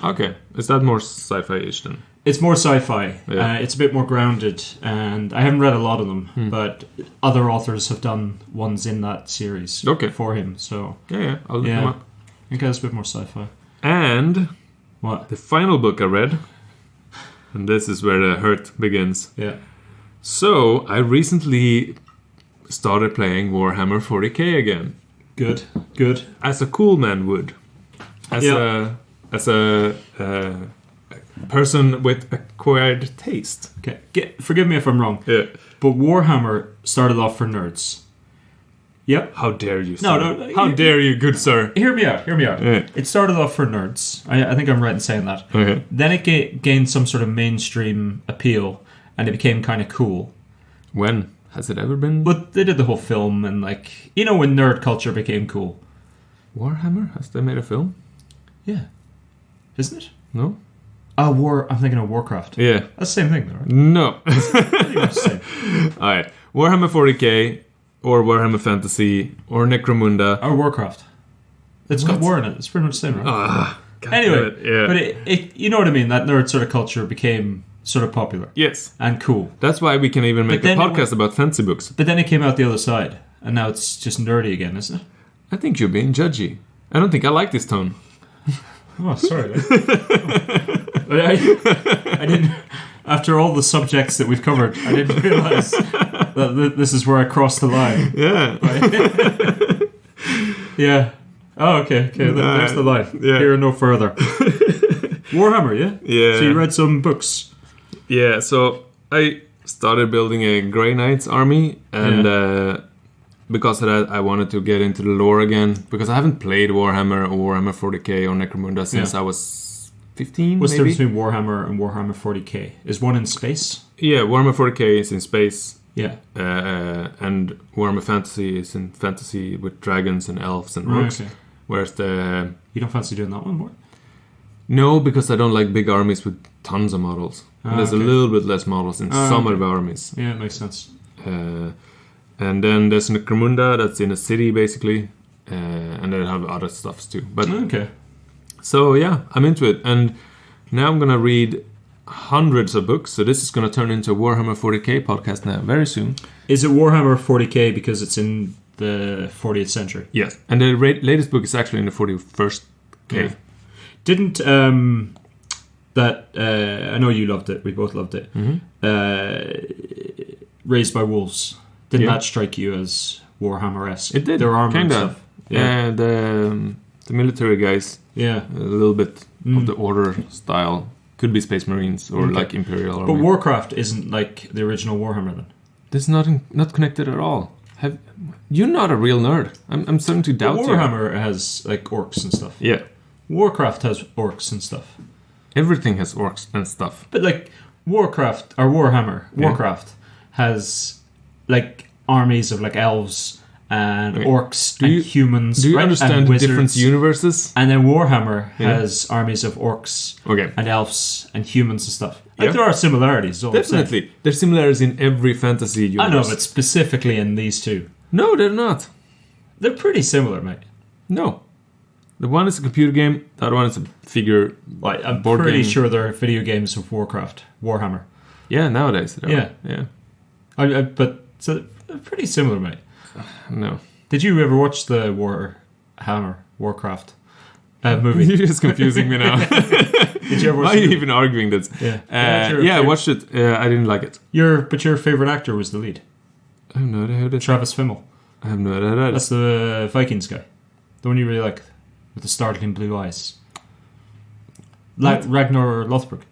Okay. Is that more sci-fi-ish then? It's more sci-fi. Yeah. It's a bit more grounded, and I haven't read a lot of them, but other authors have done ones in that series for him. So Yeah. I'll look them up. I think it's a bit more sci-fi. And What? the final book I read, and this is where the hurt begins. Yeah. So I recently started playing Warhammer 40k again, Good. as a cool man would, as a person with acquired taste. Okay. Forgive me if I'm wrong, Yeah. but Warhammer started off for nerds. Yep. How dare you, sir? No, How dare you, good sir? Hear me out. Yeah. It started off for nerds. I think I'm right in saying that. Okay. Then it gained some sort of mainstream appeal, and it became kind of cool. When? Has it ever been? But they did the whole film, and when nerd culture became cool. Warhammer? Has they made a film? Yeah. Isn't it? No? I'm thinking of Warcraft. Yeah. That's the same thing, though, right? No. Pretty much the same. Alright. Warhammer 40k, or Warhammer Fantasy, or Necromunda. Or Warcraft. It's got What? war in it. It's pretty much the same, right? God Anyway, damn it. Yeah. but it you know what I mean? That nerd sort of culture became sort of popular Yes. and cool. That's why we can even make a then it podcast about fantasy books. But then it came out the other side, and now it's just nerdy again, isn't it? I think you're being judgy. I don't think I like this tone. Oh, sorry. I didn't. After all the subjects that we've covered, I didn't realize that this is where I crossed the line. Yeah. Right? Yeah. Oh, okay. There's the line. Yeah. Here and no further. Warhammer, yeah? Yeah. So you read some books. Yeah, so I started building a Grey Knights army, and because of that, I wanted to get into the lore again, because I haven't played Warhammer or Warhammer 40k or Necromunda since I was 15, What's the maybe? difference between Warhammer and Warhammer 40k? Is one in space? Yeah, Warhammer 40k is in space, Yeah. and Warhammer Fantasy is in fantasy with dragons and elves and Right, orcs, okay. whereas the... You don't fancy doing that one more? No, because I don't like big armies with tons of models. And there's a little bit less models in some of the armies. Yeah, it makes sense. And then there's Necromunda, that's in a city basically, and then I have other stuffs too. But Okay. so yeah, I'm into it, and now I'm gonna read hundreds of books. So this is gonna turn into a Warhammer 40k podcast now very soon. Is it Warhammer 40k because it's in the 40th century? Yes, and the latest book is actually in the 41st k. Yeah. Didn't I know you loved it. We both loved it. Raised by Wolves. Didn't that strike you as Warhammer-esque? It did. Their armor and Kinda. stuff. Yeah, the military guys. Yeah. A little bit of the order style. Could be Space Marines or like Imperial Army. But Warcraft isn't like the original Warhammer then? This is not connected at all. You're not a real nerd. I'm starting to doubt you. Warhammer has like orcs and stuff. Yeah. Warcraft has orcs and stuff. Everything has orcs and stuff. But like Warcraft or Warcraft has like armies of like elves and orcs and humans. Do you right? understand and the wizards. different universes? And then Warhammer has armies of orcs and elves and humans and stuff. Like there are similarities. Is all I'm saying. Definitely. There's similarities in every fantasy universe. I know, but specifically in these two. No, they're not. They're pretty similar, mate. No. The one is a computer game, the other one is a figure Like, I'm board pretty game. sure they're video games of Warhammer. Yeah, nowadays. They are. Yeah. Yeah. But so they're pretty similar, mate. No. Did you ever watch the Warcraft movie? You're just confusing me now. Did you ever Why watch are you it? even arguing this? Yeah. I watched it. I didn't like it. Your favorite actor was the lead. I have no idea who that is. Travis Fimmel. I have no idea who that That's is. the Vikings guy. The one you really like. With the startling blue eyes. Like Ragnar Lothbrok.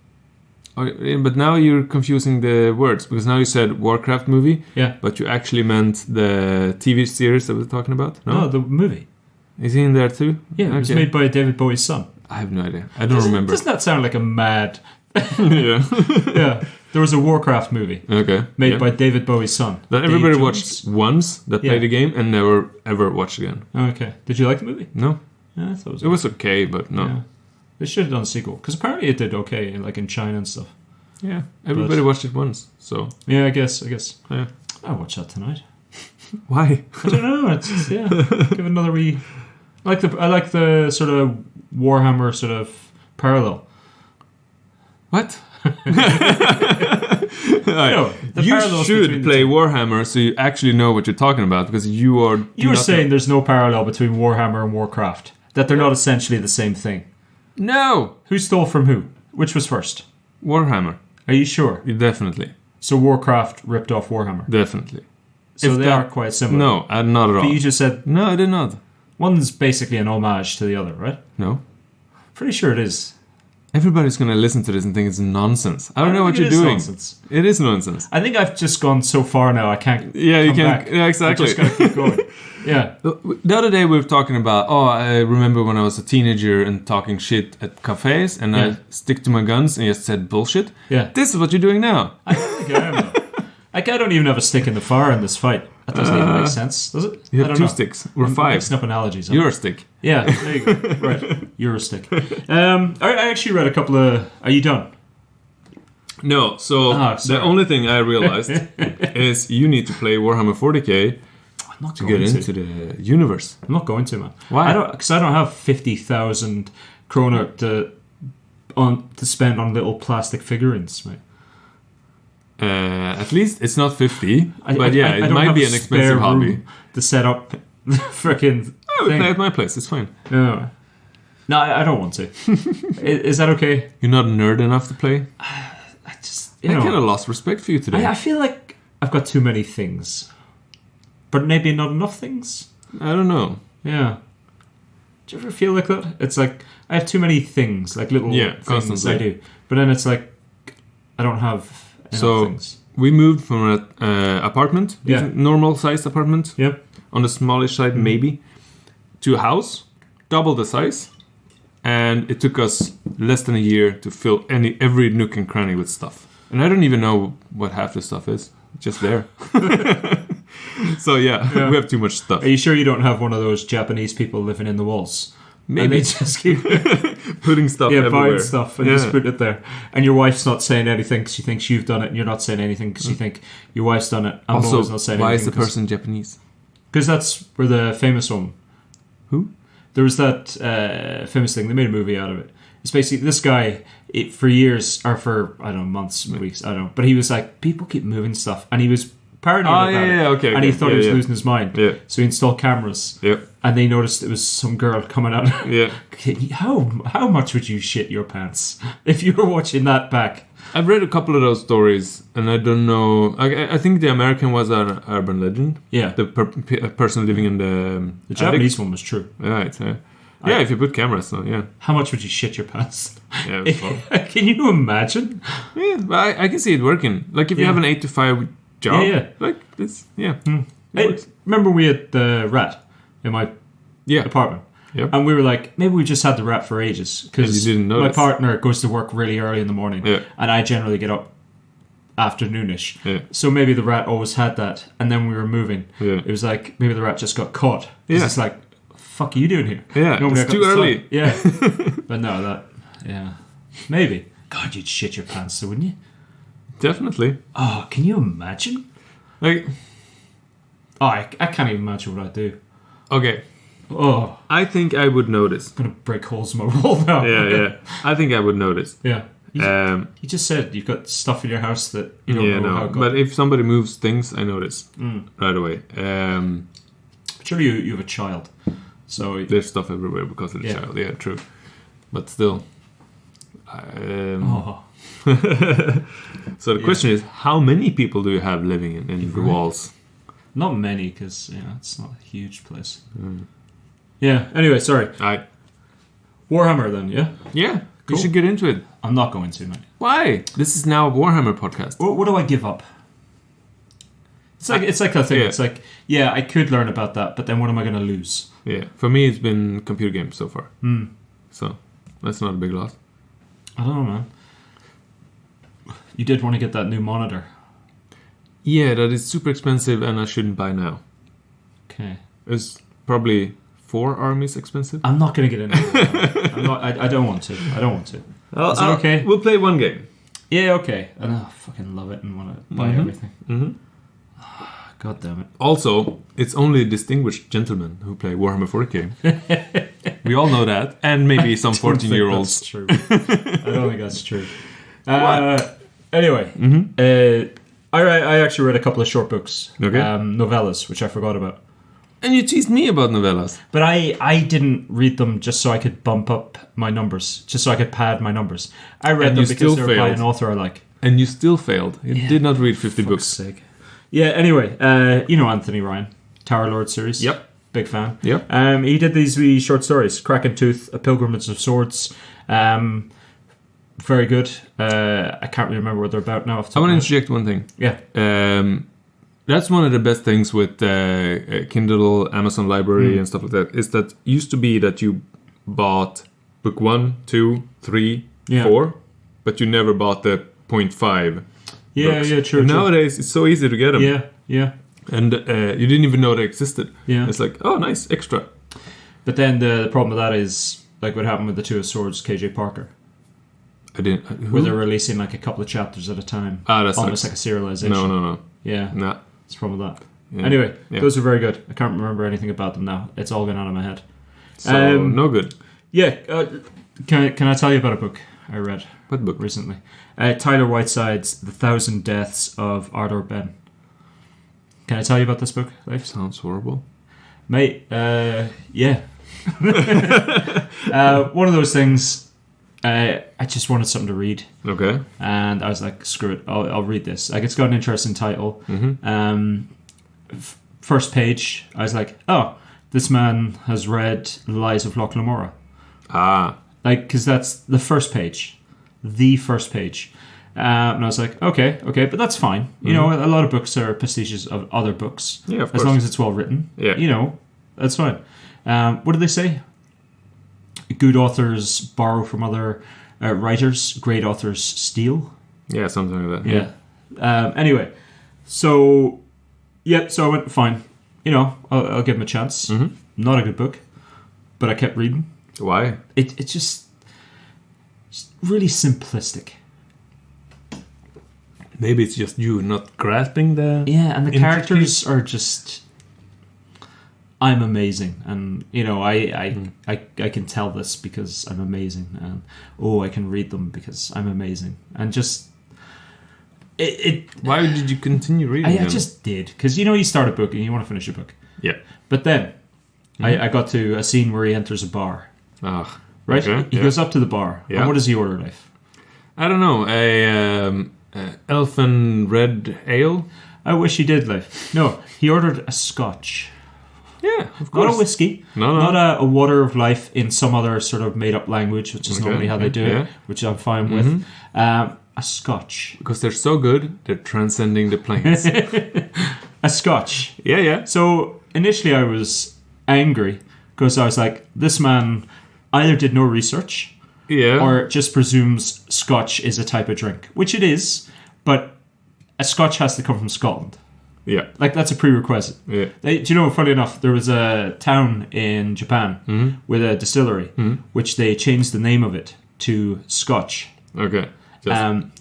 But now you're confusing the words because now you said Warcraft movie, but you actually meant the TV series that we're talking about. No, the movie. Is he in there too? Yeah, it was made by David Bowie's son. I have no idea. I don't remember. Doesn't that sound like a mad? Yeah. Yeah. There was a Warcraft movie. Okay. Made by David Bowie's son. That everybody watched once that played the game and never ever watched again. Okay. Did you like the movie? No. Yeah, I thought it was okay, but no. Yeah. They should have done a sequel because apparently it did okay, like in China and stuff. Yeah, everybody watched it once, so yeah, I guess. Yeah, I'll watch that tonight. Why? I don't know. It's give it another wee. I like the sort of Warhammer sort of parallel. What? You should play Warhammer so you actually know what you're talking about because you are. You were saying there's no parallel between Warhammer and Warcraft. That they're not essentially the same thing. No. Who stole from who? Which was first? Warhammer. Are you sure? Definitely. So Warcraft ripped off Warhammer? Definitely. So they are quite similar? No, not at all. But you just said... No, I did not. One's basically an homage to the other, right? No. Pretty sure it is. Everybody's going to listen to this and think it's nonsense. I don't know what you're doing. Nonsense. It is nonsense. I think I've just gone so far now I can't Yeah, you can't. Yeah, exactly. I just got to keep going. Yeah. The other day we were talking about, I remember when I was a teenager and talking shit at cafes and I stick to my guns and just said bullshit. Yeah. This is what you're doing now. I don't think I am. I don't even have a stick in the fire in this fight. That doesn't even make sense, does it? You have two sticks. We're five. Mixing up analogies. You're a stick. Yeah, there you go. Right. You're a stick. I actually read a couple of... Are you done? No, so the only thing I realized is you need to play Warhammer 40k to get into the universe. I'm not going to, man. Why? Because I don't have 50,000 kroner to spend on little plastic figurines, mate. At least it's not 50, but it might be an expensive hobby to set up the freaking. Play at my place. It's fine. No, I don't want to. Is that okay? You're not a nerd enough to play. I kind of lost respect for you today. I feel like I've got too many things, but maybe not enough things. I don't know. Yeah. Do you ever feel like that? It's like I have too many things, like little things constantly. I do, but then it's like I don't have. So we moved from an apartment, normal sized apartment, on the smallish side maybe, to a house, double the size, and it took us less than a year to fill every nook and cranny with stuff. And I don't even know what half the stuff is, it's just there. So we have too much stuff. Are you sure you don't have one of those Japanese people living in the walls? Maybe. And they just keep putting stuff everywhere. Buying stuff and just put it there. And your wife's not saying anything because she thinks you've done it, and you're not saying anything because you think your wife's done it. And also, not saying why anything is the person Japanese? Because that's where the famous one. Who? There was that famous thing. They made a movie out of it. It's basically this guy, for years, or for, I don't know, months, weeks, I don't know. But he was like, people keep moving stuff. And he was paranoid about it. Okay, and he thought he was losing his mind. Yeah. So he installed cameras. Yep. And they noticed it was some girl coming out. Yeah. How much would you shit your pants if you were watching that back? I've read a couple of those stories, and I don't know. I think the American was an urban legend. Yeah. The person living in the Japanese one was true. Right. Yeah, if you put cameras, so yeah. How much would you shit your pants? Yeah, it was fun. Can you imagine? Yeah, but I can see it working. Like if you have an 8 to 5 job. Yeah. Like this. Yeah. Hey, remember we had the rat in my apartment? Yep. And we were like, maybe we just had the rat for ages because my partner goes to work really early in the morning, and I generally get up afternoonish. Yeah. So maybe the rat always had that, and then we were moving. Yeah. It was like maybe the rat just got caught. Yeah. It's like, fuck are you doing here? Yeah, it's too early. Yeah. But no, maybe. God, you'd shit your pants, wouldn't you? Definitely. Oh, can you imagine? Like, I can't even imagine what I'd do. Okay. Oh, I think I would notice. I'm gonna break holes in my wall now. Yeah. I think I would notice. Yeah. You just said you've got stuff in your house that you don't know how it got. But if somebody moves things, I notice right away. Surely you have a child, so there's stuff everywhere because of the child. Yeah, true. But still. So the question is, how many people do you have living in the walls? Not many, because it's not a huge place. Yeah. Anyway, sorry. Warhammer then, yeah. Yeah. You should get into it. I'm not going to, mate. Why? This is now a Warhammer podcast. What do I give up? It's like that thing. Yeah. It's like, yeah, I could learn about that, but then what am I going to lose? Yeah, for me it's been computer games so far. So that's not a big loss. I don't know, man. You did want to get that new monitor. Yeah, that is super expensive and I shouldn't buy now. Okay. It's probably 4 armies expensive. I'm not going to get into it. I don't want to. I don't want to. Is it okay? We'll play one game. Yeah, okay. I fucking love it and want to buy everything. Mm-hmm. God damn it. Also, it's only distinguished gentlemen who play Warhammer 40k. We all know that. And maybe some 14-year-olds. That's true. I don't think that's true. Anyway, I actually read a couple of short books. Okay. Novellas, which I forgot about. And you teased me about novellas. But I didn't read them just so I could bump up my numbers, just so I could pad my numbers. I read them because they were by an author I like. And you still failed. You did not read 50 books. Sake. Yeah, anyway, you know Anthony Ryan, Tower Lord series. Yep. Big fan. Yep. He did these wee short stories, Kraken Tooth, A Pilgrimage of Swords. Very good. I can't really remember what they're about now. I want to interject one thing. Yeah. That's one of the best things with Kindle, Amazon Library and stuff like that, is that used to be that you bought book 1, 2, 3, 4, but you never bought the 0.5 Yeah, books. yeah, true. And nowadays, it's so easy to get them. Yeah, yeah. And you didn't even know they existed. Yeah. It's like, oh, nice, extra. But then the problem with that is, like what happened with the Two of Swords, KJ Parker. I didn't. Where they're releasing like a couple of chapters at a time. That's almost like a serialization. No. Yeah. Nah. It's the problem with that. Yeah. Anyway, those are very good. I can't remember anything about them now. It's all gone out of my head. So, no good. Yeah. Can I tell you about a book I read? What book? Recently. Tyler Whitesides' The Thousand Deaths of Ardor Benn. Can I tell you about this book, Leif? Sounds horrible. Mate, yeah. One of those things, I just wanted something to read. Okay. And I was like, screw it, I'll read this. Like, it's got an interesting title. First page, I was like, oh, this man has read The Lies of Loch Lamora. Like, because that's the first page. The first page. And I was like, okay, but that's fine. You know, a lot of books are pastiches of other books. Yeah, of course. As long as it's well written. Yeah. You know, that's fine. What did they say? Good authors borrow from other writers. Great authors steal. Yeah, something like that. Yeah. Anyway, so I went, fine. You know, I'll give him a chance. Not a good book, but I kept reading. Why? It's just really simplistic. Maybe it's just you not grasping the... Yeah, and the characters are just... I'm amazing, and you know I can tell this because I'm amazing, and I can read them because I'm amazing, and just it. Why did you continue reading? I just did, because you know you start a book and you want to finish a book. Yeah. But then I got to a scene where he enters a bar. Right. Okay, he goes up to the bar. Yeah. And what does he order, Leif? I don't know. A elfin red ale. I wish he did, Leif. No, he ordered a scotch. Yeah, of course. Not a whiskey. No. Not a water of life in some other sort of made-up language, which is normally how they do it, which I'm fine with. A scotch. Because they're so good, they're transcending the planes. A scotch. Yeah. So initially I was angry because I was like, this man either did no research or just presumes scotch is a type of drink, which it is, but a scotch has to come from Scotland. Yeah. Like, that's a prerequisite. Yeah. Do you know, funny enough, there was a town in Japan with a distillery, which they changed the name of it to Scotch. Okay.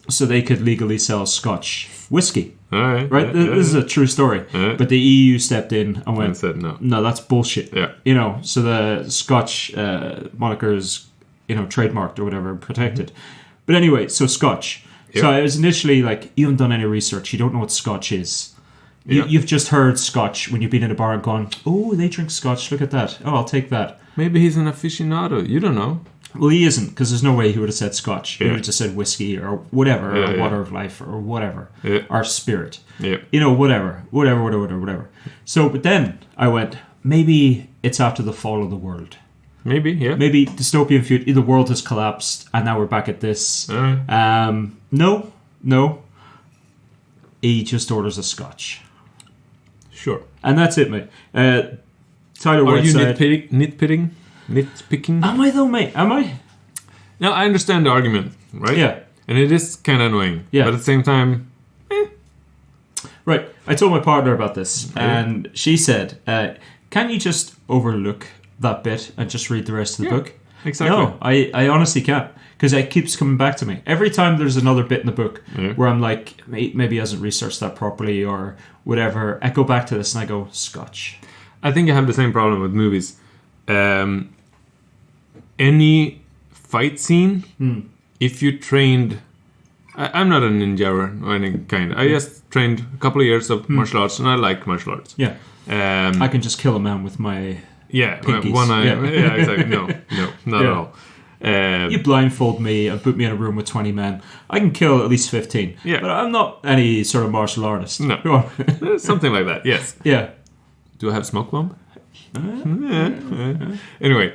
So they could legally sell Scotch whiskey. All right. Right? This is a true story. But the EU stepped in and went, said no. No, that's bullshit. Yeah. You know, so the Scotch moniker is, you know, trademarked or whatever, protected. But anyway, so Scotch. Yep. So I was initially like, you haven't done any research. You don't know what Scotch is. You've just heard Scotch when you've been in a bar and gone, oh, they drink Scotch, look at that. Oh, I'll take that. Maybe he's an aficionado. You don't know. Well, he isn't, because there's no way he would have said Scotch. He would have just said whiskey or whatever, or water of life or whatever, or spirit. Yeah. You know, whatever. So, but then I went, maybe it's after the fall of the world. Maybe, yeah. Maybe dystopian future. The world has collapsed, and now we're back at this. No. He just orders a scotch. Sure. And that's it, mate. Tyler Whiteside. Are you nitpicking? Am I though, mate? Am I? No, I understand the argument, right? Yeah. And it is kind of annoying. Yeah. But at the same time... Right. I told my partner about this, and she said, can you just overlook that bit and just read the rest of the book? Exactly. No, I honestly can't. Because it keeps coming back to me. Every time there's another bit in the book where I'm like, maybe he hasn't researched that properly or whatever, I go back to this and I go, scotch. I think I have the same problem with movies. Any fight scene, if you trained... I'm not a ninja or any kind. I just trained a couple of years of martial arts, and I like martial arts. Yeah. I can just kill a man with my pinkies. One eye. Yeah, exactly. No, not at all. You blindfold me and put me in a room with 20 men. I can kill at least 15. Yeah. But I'm not any sort of martial artist. No. Something like that, yes. Yeah. Do I have smoke bomb? Anyway,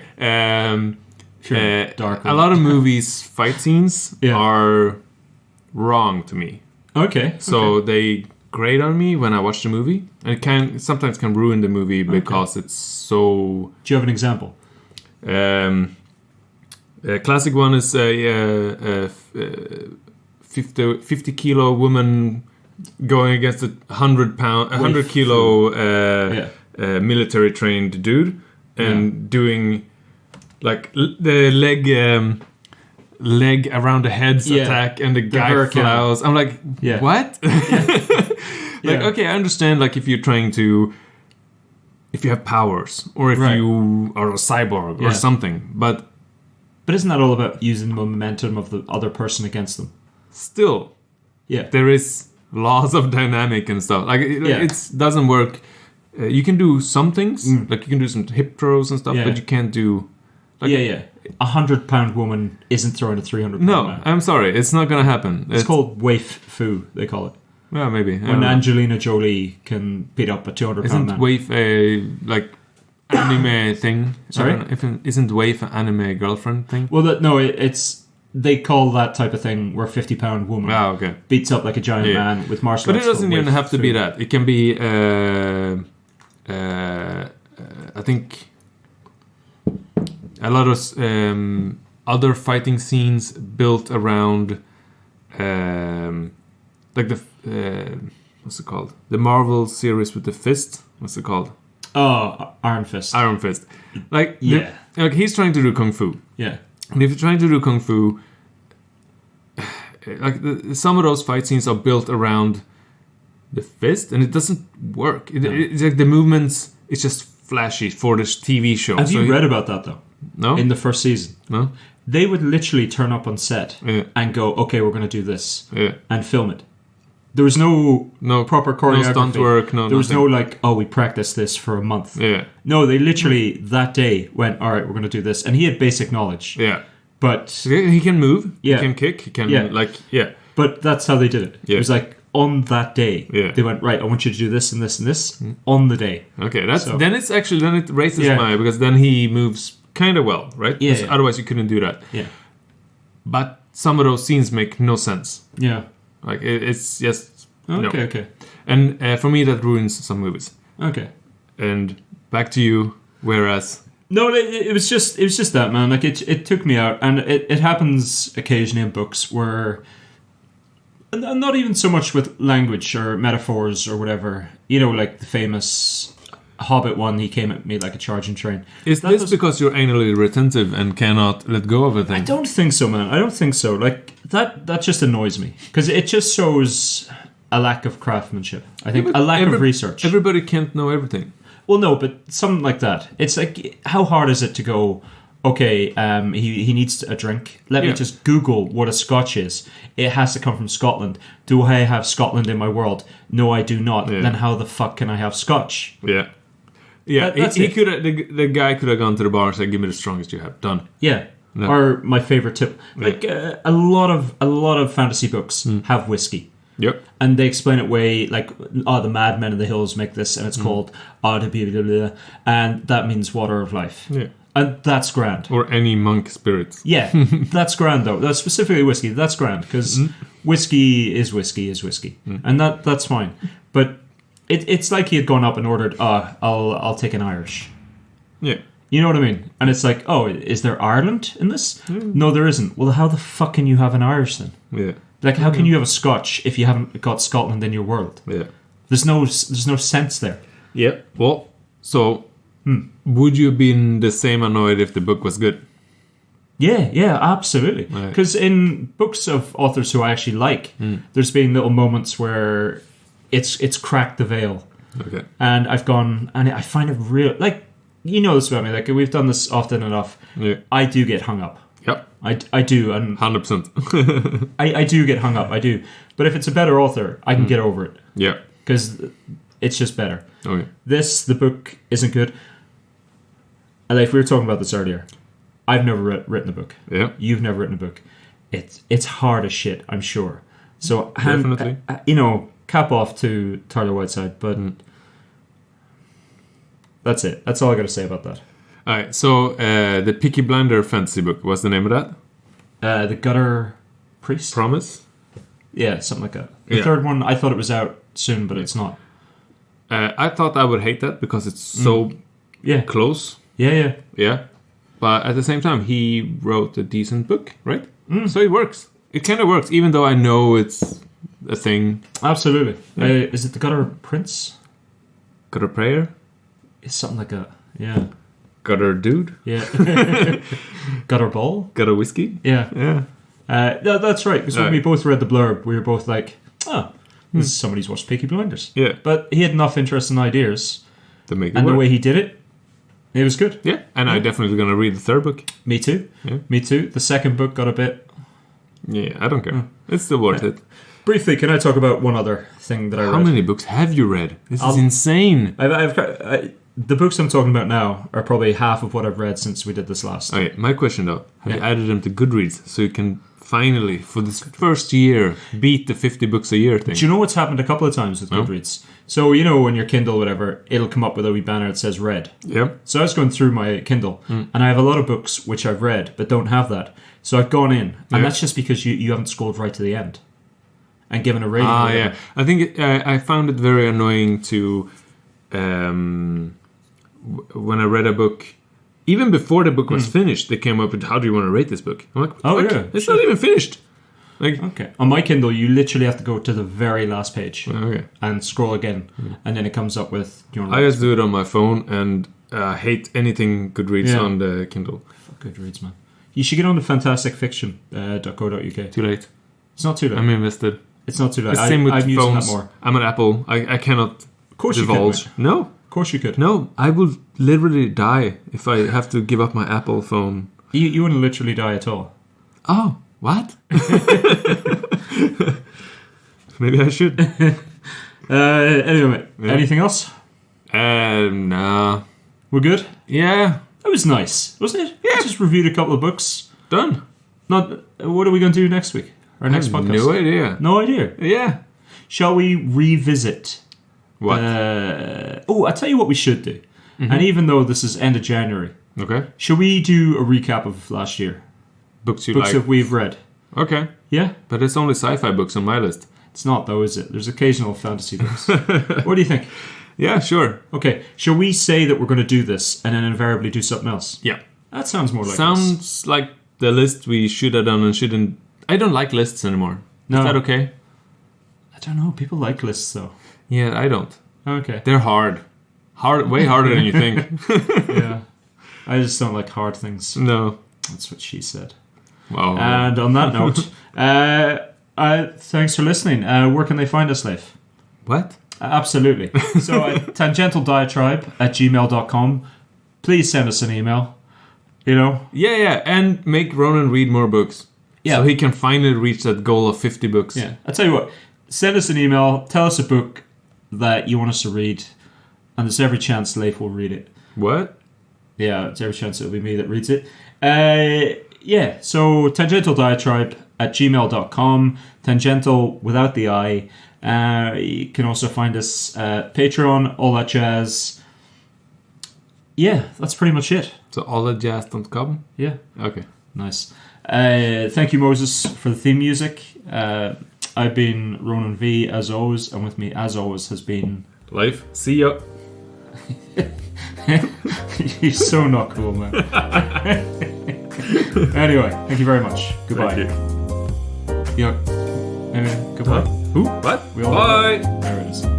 Dark a lot of movies' fight scenes are wrong to me. Okay. So they grate on me when I watch the movie. And it sometimes can ruin the movie because it's so... Do you have an example? A classic one is a 50 kilo woman going against a 100 kilo military trained dude and doing like the leg around the head's attack, and the guy flies. I'm like, what? Okay, I understand. Like if you're trying to, if you have powers, or if you are a cyborg or something, but isn't that all about using the momentum of the other person against them? Still, there is laws of dynamic and stuff. Like it doesn't work. You can do some things, like you can do some hip throws and stuff, but you can't do. Like, 100-pound woman isn't throwing a 300-pound man. I'm sorry, it's not gonna happen. It's called waif fu, they call it. Well, maybe. When Angelina Jolie can beat up a 200-pound man. Isn't waif a anime thing? Sorry? Isn't waif an anime girlfriend thing? Well, it's they call that type of thing where 50-pound woman beats up like a giant man with martial arts. But it doesn't even have to be that. It can be, I think, a lot of other fighting scenes built around, like the what's it called? The Marvel series with the fist. What's it called? Oh, Iron Fist. Iron Fist. Like he's trying to do kung fu. Yeah. And if you're trying to do kung fu, like some of those fight scenes are built around the fist, and it doesn't work. It's like the movements. It's just flashy for this TV show. Have you read about that though? No. In the first season? No. They would literally turn up on set and go, okay, we're going to do this and film it. There was no proper choreography. No stunt work. There was no like, we practiced this for a month. Yeah. No, they literally that day went, all right, we're going to do this. And he had basic knowledge. Yeah. But he can move. Yeah. He can kick. He can But that's how they did it. Yeah. It was like on that day. Yeah. They went, right, I want you to do this and this and this on the day. Okay. Then it raises my, because then he moves kind of well, right? Yeah. Otherwise you couldn't do that. Yeah. But some of those scenes make no sense. Yeah. Like it's just okay. And for me that ruins some movies. Okay. And back to you. Whereas no, it was just that, man. Like it took me out, and it happens occasionally in books where, not even so much with language or metaphors or whatever. You know, like the famous Hobbit one. He came at me like a charging train. Is this because you're anally retentive and cannot let go of a thing? I don't think so, man. I don't think so. Like that just annoys me because it just shows a lack of craftsmanship. I think a lack of research. Everybody can't know everything. Well, no, but something like that. It's like, how hard is it to go, okay, he needs a drink. Let me just Google what a Scotch is. It has to come from Scotland. Do I have Scotland in my world? No, I do not. Yeah. Then how the fuck can I have Scotch? Yeah. Yeah, he could. The guy could have gone to the bar and said, "Give me the strongest you have." Done. Yeah. No. Or my favorite tip, like a lot of fantasy books have whiskey. Yep. And they explain it way like, the madmen in the hills make this, and it's called blah, blah, blah, and that means water of life. Yeah. And that's grand. Or any monk spirits. Yeah, that's grand though. That's specifically whiskey. That's grand because whiskey is whiskey. And that's fine. But it's like he had gone up and ordered, I'll take an Irish. Yeah. You know what I mean? And it's like, oh, is there Ireland in this? No, there isn't. Well, how the fuck can you have an Irish then? Yeah. Like, how can you have a Scotch if you haven't got Scotland in your world? Yeah. There's no sense there. Yeah. Well, so would you have been the same annoyed if the book was good? Yeah, absolutely. Because in books of authors who I actually like, there's been little moments where it's cracked the veil. Okay. And I've gone, and I find it real, like, you know this about me, like, we've done this often enough. Yeah. I do get hung up. Yep. I do, and 100%. I do get hung up, I do. But if it's a better author, I can get over it. Yeah. Because it's just better. Okay. The book isn't good. And like, we were talking about this earlier. I've never written a book. Yeah. You've never written a book. It's hard as shit, I'm sure. So, definitely. Cap off to Tyler Whiteside, but that's it. That's all I got to say about that. All right. So the Peaky Blinder fantasy book. What's the name of that? The Gutter Priest. Promise. Yeah, something like that. The third one, I thought it was out soon, but it's not. I thought I would hate that because it's so close. Yeah. But at the same time, he wrote a decent book, right? So it works. It kind of works, even though I know it's a thing. Absolutely. Is it the Gutter Prince? Gutter Prayer? It's something like that. Yeah. Gutter Dude? Yeah. Gutter Ball? Gutter Whiskey? Yeah. Yeah. No, that's right. Because when we both read the blurb, we were both like, this is somebody's watched Peaky Blinders. Yeah. But he had enough interesting ideas. To make it and work. The way he did it, it was good. Yeah. And I'm definitely going to read the third book. Me too. Yeah. Me too. The second book got a bit... Yeah, I don't care. It's still worth it. Briefly, can I talk about one other thing that I read? How many books have you read? This is insane. The books I'm talking about now are probably half of what I've read since we did this last. Okay, my question though, have you added them to Goodreads so you can finally, for this first year, beat the 50 books a year thing? Do you know what's happened a couple of times with Goodreads? So, when your Kindle, whatever, it'll come up with a wee banner that says read. Yep. So I was going through my Kindle, and I have a lot of books which I've read, but don't have that. So I've gone in, and that's just because you haven't scrolled right to the end and given a rating. Yeah. I think I found it very annoying to, when I read a book, even before the book was finished, they came up with, how do you want to rate this book? I'm like, it's not even finished. Like, okay. On my Kindle, you literally have to go to the very last page and scroll again, and then it comes up with your... I just do it on my phone, and hate anything Goodreads on the Kindle. Fuck Goodreads, man. You should get on to fantasticfiction.co.uk. Too late. It's not too late. I'm invested. It's not too late. It's same with I'm using phones. that more. I'm an Apple. I cannot divulge. No. Of course you could. No, I will literally die if I have to give up my Apple phone. You wouldn't literally die at all. Oh, what? Maybe I should. Anyway, anything else? Nah. We're good? Yeah. That was nice, wasn't it? Yeah. Just reviewed a couple of books. Done. What are we going to do next week? Our next podcast? No idea. No idea? Yeah. Shall we revisit? What? I'll tell you what we should do. And even though this is end of January, okay, shall we do a recap of last year? Books that we've read. Okay. Yeah? But it's only sci-fi books on my list. It's not though, is it? There's occasional fantasy books. What do you think? Yeah, sure. Okay, shall we say that we're going to do this and then invariably do something else? Yeah. That sounds more like Sounds like the list we should have done and shouldn't... I don't like lists anymore. No. Is that okay? I don't know. People like lists though. Yeah, I don't. Okay. They're hard. Way harder than you think. Yeah. I just don't like hard things. No. That's what she said. Wow. And on that note, thanks for listening. Where can they find us, Leif? What? Absolutely. So tangentialdiatribe@gmail.com. Please send us an email. Yeah. And make Ronan read more books. Yeah. So he can finally reach that goal of 50 books. Yeah. I'll tell you what. Send us an email. Tell us a book that you want us to read. And there's every chance Leif will read it. What? Yeah, there's every chance it'll be me that reads it. So tangentialdiatribe@gmail.com. Tangential without the I. You can also find us at Patreon, all that jazz. yeah, that's pretty much it. So all that jazz don't come? Yeah. Okay. Nice. Thank you, Moses, for the theme music. I've been Ronan V, as always, and with me, as always, has been... Life. See ya. You're so not cool, man. Anyway, thank you very much. Goodbye. Thank you. Yeah. Anyway, goodbye. Who? What? We all Bye. There it is.